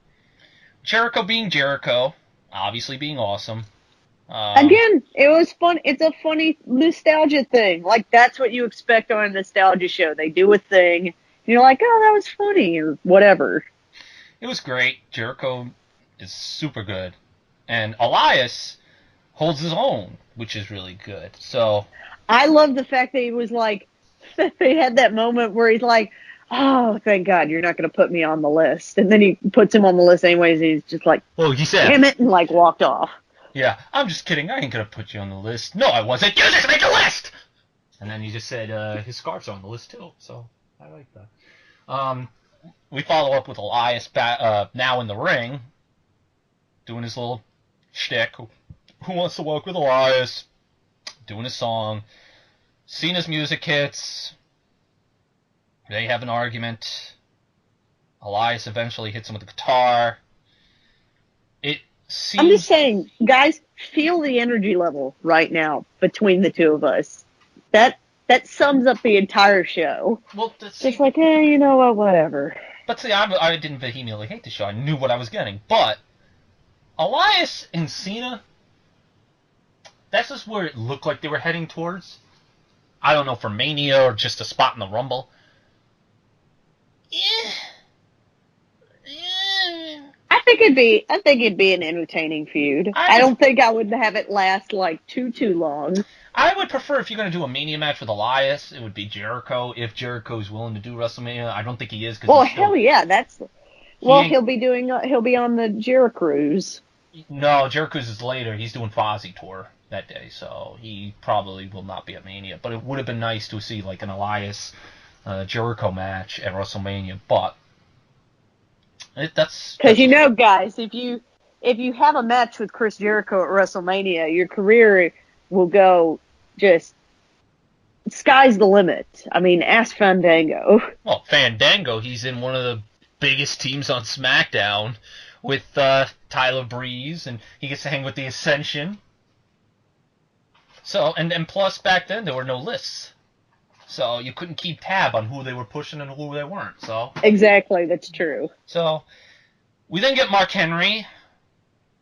Speaker 1: Jericho being Jericho, obviously being awesome.
Speaker 2: Again, it was fun. It's a funny nostalgia thing. Like, that's what you expect on a nostalgia show. They do a thing, and you're like, oh, that was funny, or whatever.
Speaker 1: It was great. Jericho is super good. And Elias, holds his own, which is really good. So
Speaker 2: I love the fact that he was like, they had that moment where he's like, oh, thank God you're not going to put me on the list. And then he puts him on the list anyways, and he's just like,
Speaker 1: well, he said,
Speaker 2: damn it, and like walked off.
Speaker 1: Yeah, I'm just kidding. I ain't going to put you on the list. No, I wasn't. You just made the list! And then he just said his scarf's on the list, too. So I like that. We follow up with Elias now in the ring, doing his little shtick. Who wants to work with Elias? Doing his song. Cena's music hits. They have an argument. Elias eventually hits him with the guitar.
Speaker 2: I'm just saying, guys, feel the energy level right now between the two of us. That sums up the entire show.
Speaker 1: Well,
Speaker 2: just like, you know what, whatever.
Speaker 1: But see, I didn't vehemently hate the show. I knew what I was getting. But Elias and Cena, that's just where it looked like they were heading towards. I don't know, for Mania or just a spot in the Rumble.
Speaker 2: I think it'd be an entertaining feud. I don't think I would have it last like too long.
Speaker 1: I would prefer, if you're going to do a Mania match with Elias, it would be Jericho, if Jericho's willing to do WrestleMania. I don't think he is.
Speaker 2: Well, hell yeah, he'll be on the Jericho Cruise.
Speaker 1: No, Jericho's is later. He's doing Fozzy tour that day, so he probably will not be at Mania. But it would have been nice to see like an Elias Jericho match at WrestleMania. But that's
Speaker 2: because guys, if you have a match with Chris Jericho at WrestleMania, your career will go just sky's the limit. I mean, ask Fandango.
Speaker 1: Well, Fandango, he's in one of the biggest teams on SmackDown with Tyler Breeze, and he gets to hang with the Ascension. So, and plus back then there were no lists, so you couldn't keep tab on who they were pushing and who they weren't. So
Speaker 2: exactly, that's true.
Speaker 1: So we then get Mark Henry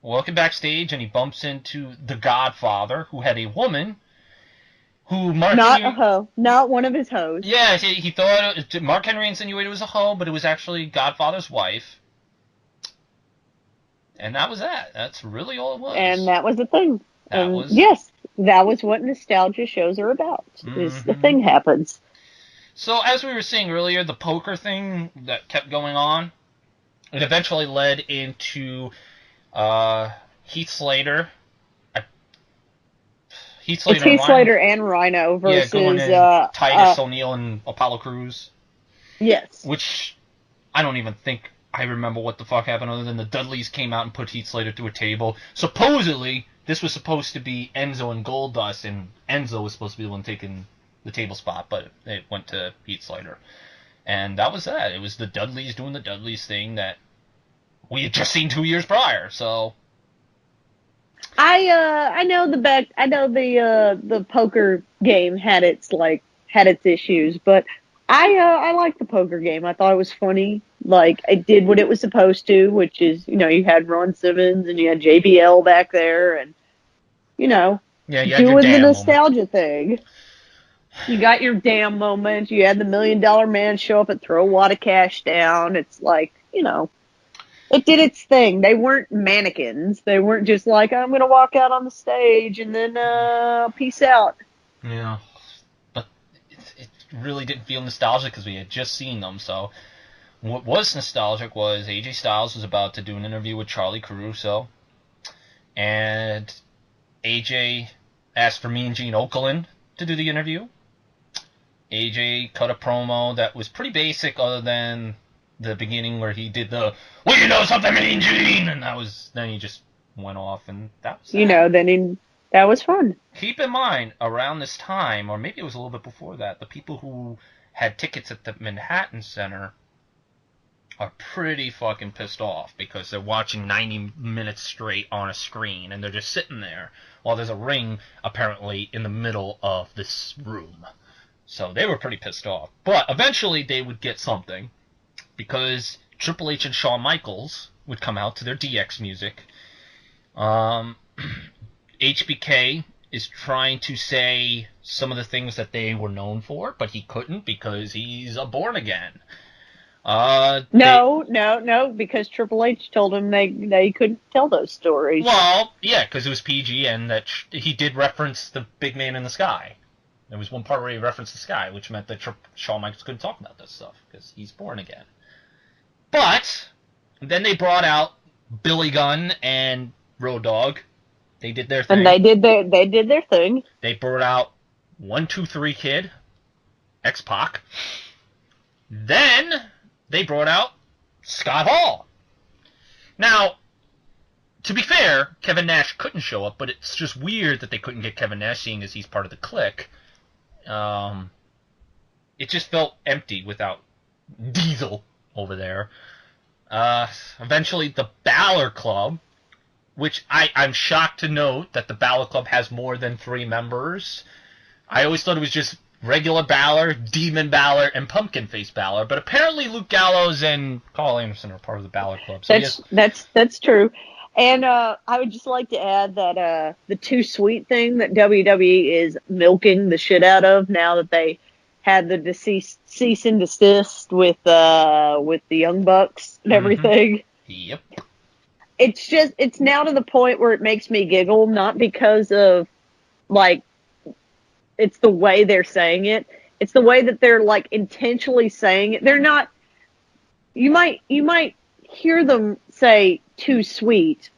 Speaker 1: walking backstage, and he bumps into the Godfather, who had a woman who Mark
Speaker 2: not
Speaker 1: Henry,
Speaker 2: a hoe, not one of his hoes.
Speaker 1: Yeah, he thought Mark Henry insinuated it was a hoe, but it was actually Godfather's wife. And that was that. That's really all it was.
Speaker 2: And that was the thing. Yes, that was what nostalgia shows are about. Is the thing happens.
Speaker 1: So as we were saying earlier, the poker thing that kept going on, it eventually led into Heath Slater.
Speaker 2: Heath Slater and Rhino versus
Speaker 1: Titus O'Neil and Apollo Crews.
Speaker 2: Yes.
Speaker 1: Which I don't even think I remember what the fuck happened, other than the Dudleys came out and put Heath Slater to a table. Supposedly, this was supposed to be Enzo and Goldust, and Enzo was supposed to be the one taking the table spot, but it went to Heath Slater. And that was that. It was the Dudleys doing the Dudleys thing that we had just seen 2 years prior, so...
Speaker 2: I know the poker game had its issues, but I liked the poker game. I thought it was funny. Like, it did what it was supposed to, which is, you had Ron Simmons and you had JBL back there, and doing the nostalgia thing. You got your damn moment. You had the $1 Million Man show up and throw a lot of cash down. It's like, it did its thing. They weren't mannequins. They weren't just like, I'm going to walk out on the stage and then peace out.
Speaker 1: Yeah. But it really didn't feel nostalgic because we had just seen them. So what was nostalgic was AJ Styles was about to do an interview with Charlie Caruso. And AJ asked for Mean Gene Okerlund to do the interview. AJ cut a promo that was pretty basic, other than the beginning where he did the, well, you know something, Mean Gene, and then he just went off, and that was that.
Speaker 2: That was fun.
Speaker 1: Keep in mind, around this time, or maybe it was a little bit before that, the people who had tickets at the Manhattan Center are pretty fucking pissed off because they're watching 90 minutes straight on a screen, and they're just sitting there while there's a ring apparently in the middle of this room. So they were pretty pissed off. But eventually they would get something, because Triple H and Shawn Michaels would come out to their DX music. HBK is trying to say some of the things that they were known for, but he couldn't because he's a born again.
Speaker 2: No, because Triple H told him they couldn't tell those stories.
Speaker 1: Well, yeah, because it was PG, and that he did reference the big man in the sky. There was one part where he referenced the sky, which meant that Shawn Michaels couldn't talk about this stuff, because he's born again. But then they brought out Billy Gunn and Road Dogg. They did their thing.
Speaker 2: And they did their thing.
Speaker 1: They brought out 1-2-3 Kid, X-Pac. Then they brought out Scott Hall. Now, to be fair, Kevin Nash couldn't show up, but it's just weird that they couldn't get Kevin Nash, seeing as he's part of the Clique. It just felt empty without Diesel over there. Eventually, the Balor Club, which I'm shocked to note that the Balor Club has more than 3 members. I always thought it was just regular Balor, Demon Balor, and Pumpkin Face Balor, but apparently Luke Gallows and Carl Anderson are part of the Balor Club. So
Speaker 2: that's true. And I would just like to add that the Too Sweet thing that WWE is milking the shit out of now that they had the cease and desist with the Young Bucks and everything.
Speaker 1: Yep.
Speaker 2: It's now to the point where it makes me giggle, not because of, like, it's the way they're saying it. It's the way that they're, like, intentionally saying it. They're not, you might hear them say too sweet,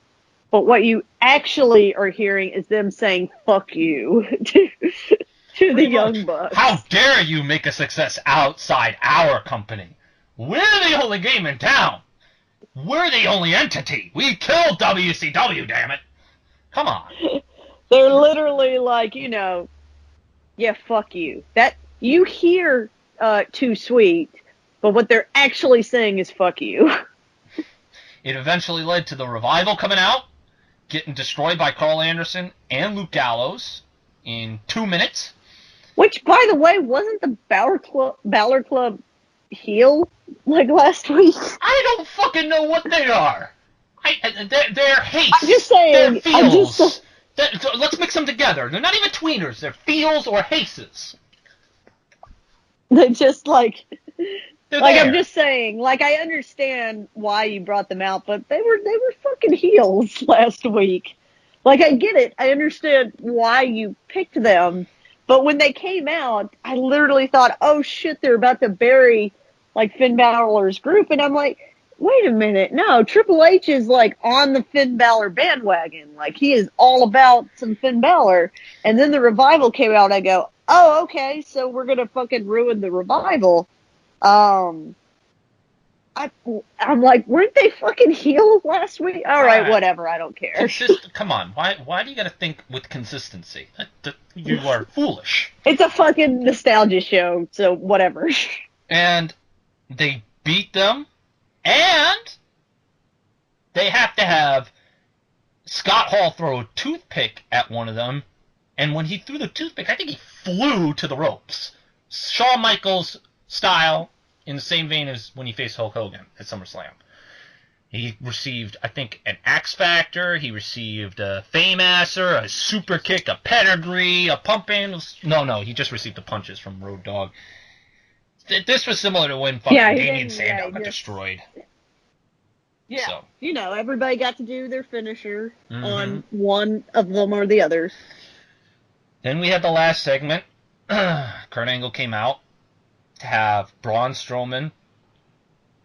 Speaker 2: but what you actually are hearing is them saying fuck you to the Young Bucks.
Speaker 1: How dare you make a success outside our company? We're the only game in town. We're the only entity. We killed WCW, damn it. Come on.
Speaker 2: They're literally like, yeah, fuck you. That you hear too sweet, but what they're actually saying is fuck you.
Speaker 1: It eventually led to the Revival coming out, getting destroyed by Carl Anderson and Luke Gallows in 2 minutes.
Speaker 2: Which, by the way, wasn't the Balor Club heel like last week?
Speaker 1: I don't fucking know what they are. They're hates.
Speaker 2: I'm just saying.
Speaker 1: They're feels. Let's mix them together. They're not even tweeners. They're feels or haces.
Speaker 2: They're just like...
Speaker 1: They're
Speaker 2: like,
Speaker 1: there.
Speaker 2: I'm just saying, like, I understand why you brought them out, but they were fucking heels last week. Like, I get it. I understand why you picked them. But when they came out, I literally thought, oh shit, they're about to bury, like, Finn Balor's group. And I'm like, wait a minute. No, Triple H is, like, on the Finn Balor bandwagon. Like, he is all about some Finn Balor. And then the Revival came out, and I go, oh, okay, so we're gonna fucking ruin the Revival. I'm like, weren't they fucking heels last week? All right, whatever. I don't care.
Speaker 1: Come on. Why do you got to think with consistency? You are foolish.
Speaker 2: It's a fucking nostalgia show, so whatever.
Speaker 1: And they beat them, and they have to have Scott Hall throw a toothpick at one of them, and when he threw the toothpick, I think he flew to the ropes. Shawn Michaels style, in the same vein as when he faced Hulk Hogan at SummerSlam. He received, I think, an X Factor, he received a Fameasser, a super kick, a pedigree, a pump-in. No, he just received the punches from Road Dogg. This was similar to when fucking Damien Sandow got destroyed.
Speaker 2: Yeah, so. Everybody got to do their finisher on one of them or the other.
Speaker 1: Then we had the last segment. Kurt Angle came out to have Braun Strowman,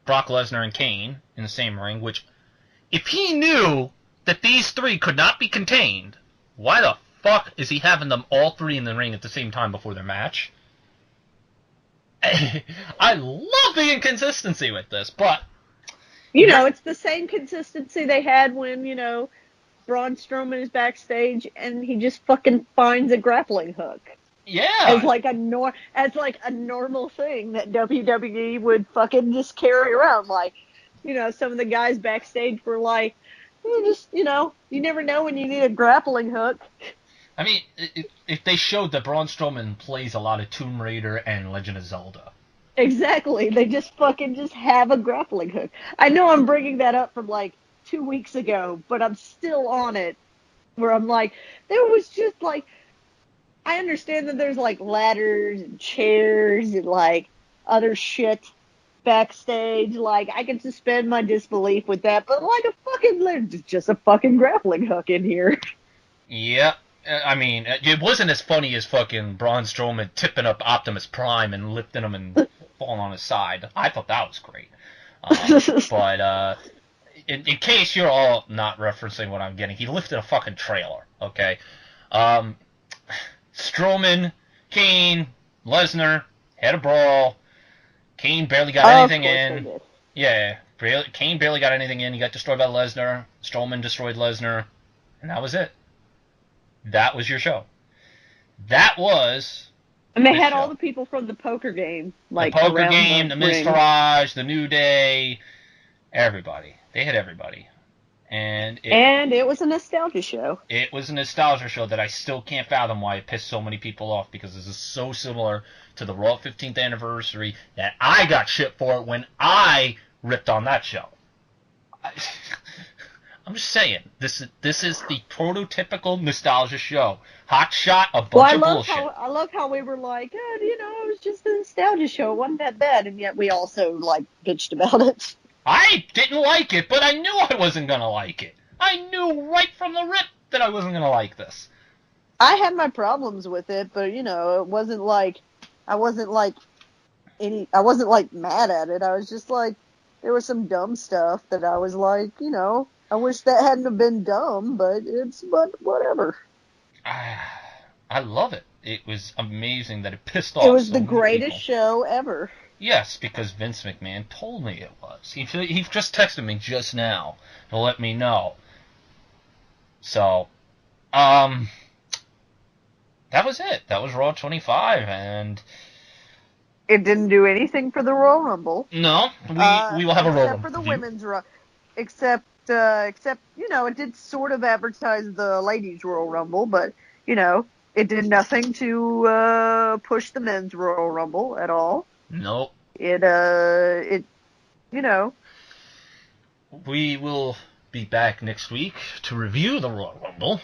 Speaker 1: Brock Lesnar, and Kane in the same ring, which, if he knew that these 3 could not be contained, why the fuck is he having them all 3 in the ring at the same time before their match? I love the inconsistency with this, but...
Speaker 2: it's the same consistency they had when, Braun Strowman is backstage and he just fucking finds a grappling hook.
Speaker 1: Yeah.
Speaker 2: As like a normal thing that WWE would fucking just carry around. Like, some of the guys backstage were like, you never know when you need a grappling hook.
Speaker 1: I mean, if they showed that Braun Strowman plays a lot of Tomb Raider and Legend of Zelda.
Speaker 2: Exactly. They just have a grappling hook. I know I'm bringing that up from like 2 weeks ago, but I'm still on it. Where I'm like, there was just like, I understand that there's like ladders and chairs and like other shit backstage. Like, I can suspend my disbelief with that, but like just a fucking grappling hook in here.
Speaker 1: Yeah. I mean, it wasn't as funny as fucking Braun Strowman tipping up Optimus Prime and lifting him and falling on his side. I thought that was great. But in case you're all not referencing what I'm getting, he lifted a fucking trailer, okay? Strowman, Kane, Lesnar had a brawl. Kane barely got anything in. Yeah, Kane barely got anything in. He got destroyed by Lesnar. Strowman destroyed Lesnar. And that was it. That was your show. That was.
Speaker 2: And they had all the people from the poker game, like
Speaker 1: the poker
Speaker 2: around
Speaker 1: game, the Miz Taraj, the New Day, everybody. They had everybody, and
Speaker 2: it was a nostalgia show.
Speaker 1: It was a nostalgia show that I still can't fathom why it pissed so many people off, because this is so similar to the Raw 15th anniversary that I got shit for when I ripped on that show. I'm just saying, this is the prototypical nostalgia show. Hot shot, a bunch of bullshit.
Speaker 2: I love how we were like, it was just a nostalgia show. It wasn't that bad, and yet we also like bitched about it.
Speaker 1: I didn't like it, but I knew I wasn't gonna like it. I knew right from the rip that I wasn't gonna like this.
Speaker 2: I had my problems with it, but it wasn't like I wasn't like mad at it. I was just like, there was some dumb stuff that I was like, I wish that hadn't have been dumb, but whatever.
Speaker 1: I love it. It was amazing that it pissed off.
Speaker 2: It was the greatest show ever.
Speaker 1: Yes, because Vince McMahon told me it was. He just texted me just now to let me know. So, that was it. That was Raw 25, and
Speaker 2: it didn't do anything for the Royal Rumble.
Speaker 1: No, we will have a Royal Rumble.
Speaker 2: Except for the women's Raw. Except, it did sort of advertise the ladies' Royal Rumble, but, it did nothing to push the men's Royal Rumble at all.
Speaker 1: Nope. We will be back next week to review the Royal Rumble,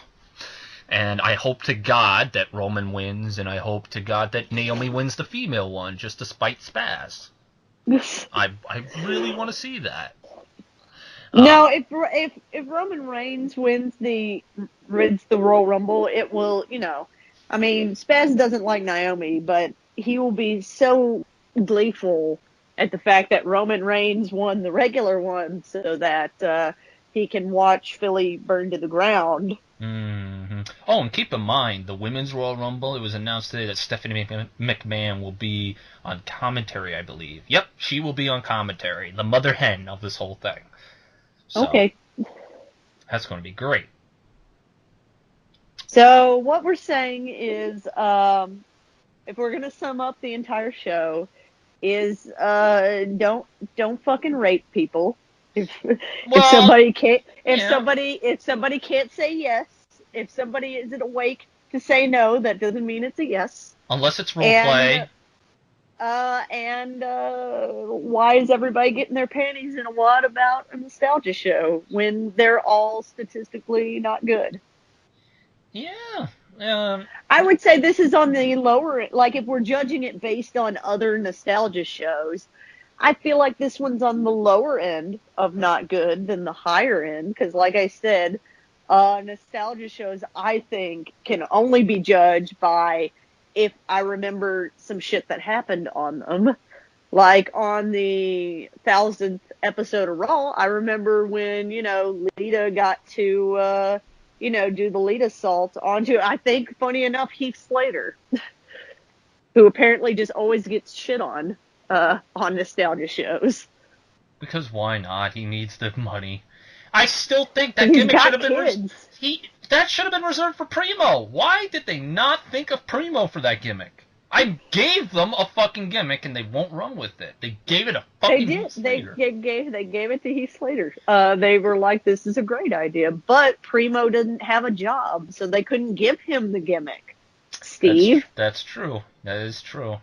Speaker 1: and I hope to God that Roman wins, and I hope to God that Naomi wins the female one, just to spite Spaz. I really want to see that.
Speaker 2: No, if Roman Reigns wins the Royal Rumble, it will, Spaz doesn't like Naomi, but he will be so gleeful at the fact that Roman Reigns won the regular one so that he can watch Philly burn to the ground.
Speaker 1: Mm-hmm. Oh, and keep in mind, the Women's Royal Rumble, it was announced today that Stephanie McMahon will be on commentary, I believe. Yep, she will be on commentary, the mother hen of this whole thing. So,
Speaker 2: okay.
Speaker 1: That's going to be great.
Speaker 2: So what we're saying is, if we're going to sum up the entire show, is don't fucking rape people. If somebody can't say yes, if somebody isn't awake to say no, that doesn't mean it's a yes.
Speaker 1: Unless it's role play.
Speaker 2: Why is everybody getting their panties in a wad about a nostalgia show when they're all statistically not good?
Speaker 1: Yeah.
Speaker 2: I would say this is on the lower, like if we're judging it based on other nostalgia shows, I feel like this one's on the lower end of not good than the higher end, because like I said, nostalgia shows, I think, can only be judged by if I remember some shit that happened on them. Like on the 1000th episode of Raw, I remember when, Lita got to, do the Lita assault onto, I think, funny enough, Heath Slater, who apparently just always gets shit on nostalgia shows.
Speaker 1: Because why not? He needs the money. I still think that gimmick should have been that should have been reserved for Primo. Why did they not think of Primo for that gimmick? I gave them a fucking gimmick and they won't run with it. They gave it a fucking Heath Slater. They
Speaker 2: gave it to Heath Slater. They were like, this is a great idea, but Primo didn't have a job, so they couldn't give him the gimmick. Steve?
Speaker 1: That's true. That is true.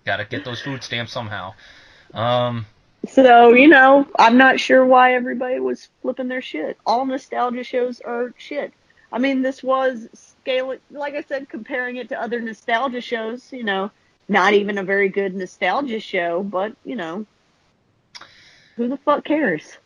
Speaker 1: Gotta get those food stamps somehow.
Speaker 2: So, I'm not sure why everybody was flipping their shit. All nostalgia shows are shit. I mean, this was scaling, like I said, comparing it to other nostalgia shows, not even a very good nostalgia show, but, who the fuck cares?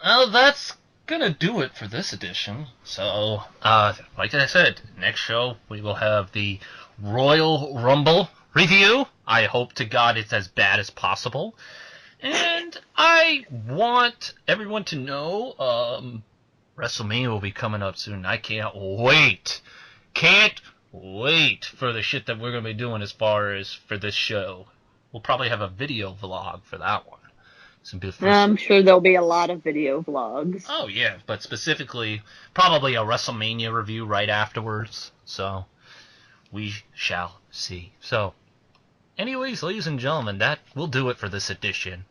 Speaker 1: Well, that's gonna do it for this edition. So, like I said, next show we will have the Royal Rumble review. I hope to God it's as bad as possible. And I want everyone to know, WrestleMania will be coming up soon. I can't wait. Can't wait for the shit that we're going to be doing as far as for this show. We'll probably have a video vlog for that one.
Speaker 2: I'm sure there'll be a lot of video vlogs.
Speaker 1: Oh, yeah, but specifically, probably a WrestleMania review right afterwards. So, we shall see. So, anyways, ladies and gentlemen, that will do it for this edition.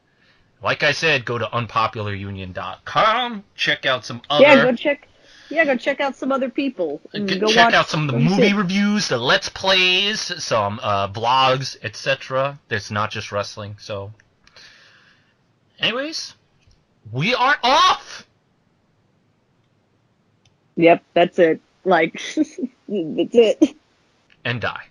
Speaker 1: Like I said, go to unpopularunion.com, check out some other...
Speaker 2: go check out some other people.
Speaker 1: Check out some of the movie reviews, the Let's Plays, some blogs, etc. It's not just wrestling, so... Anyways, we are off!
Speaker 2: Yep, that's it. That's it.
Speaker 1: And die.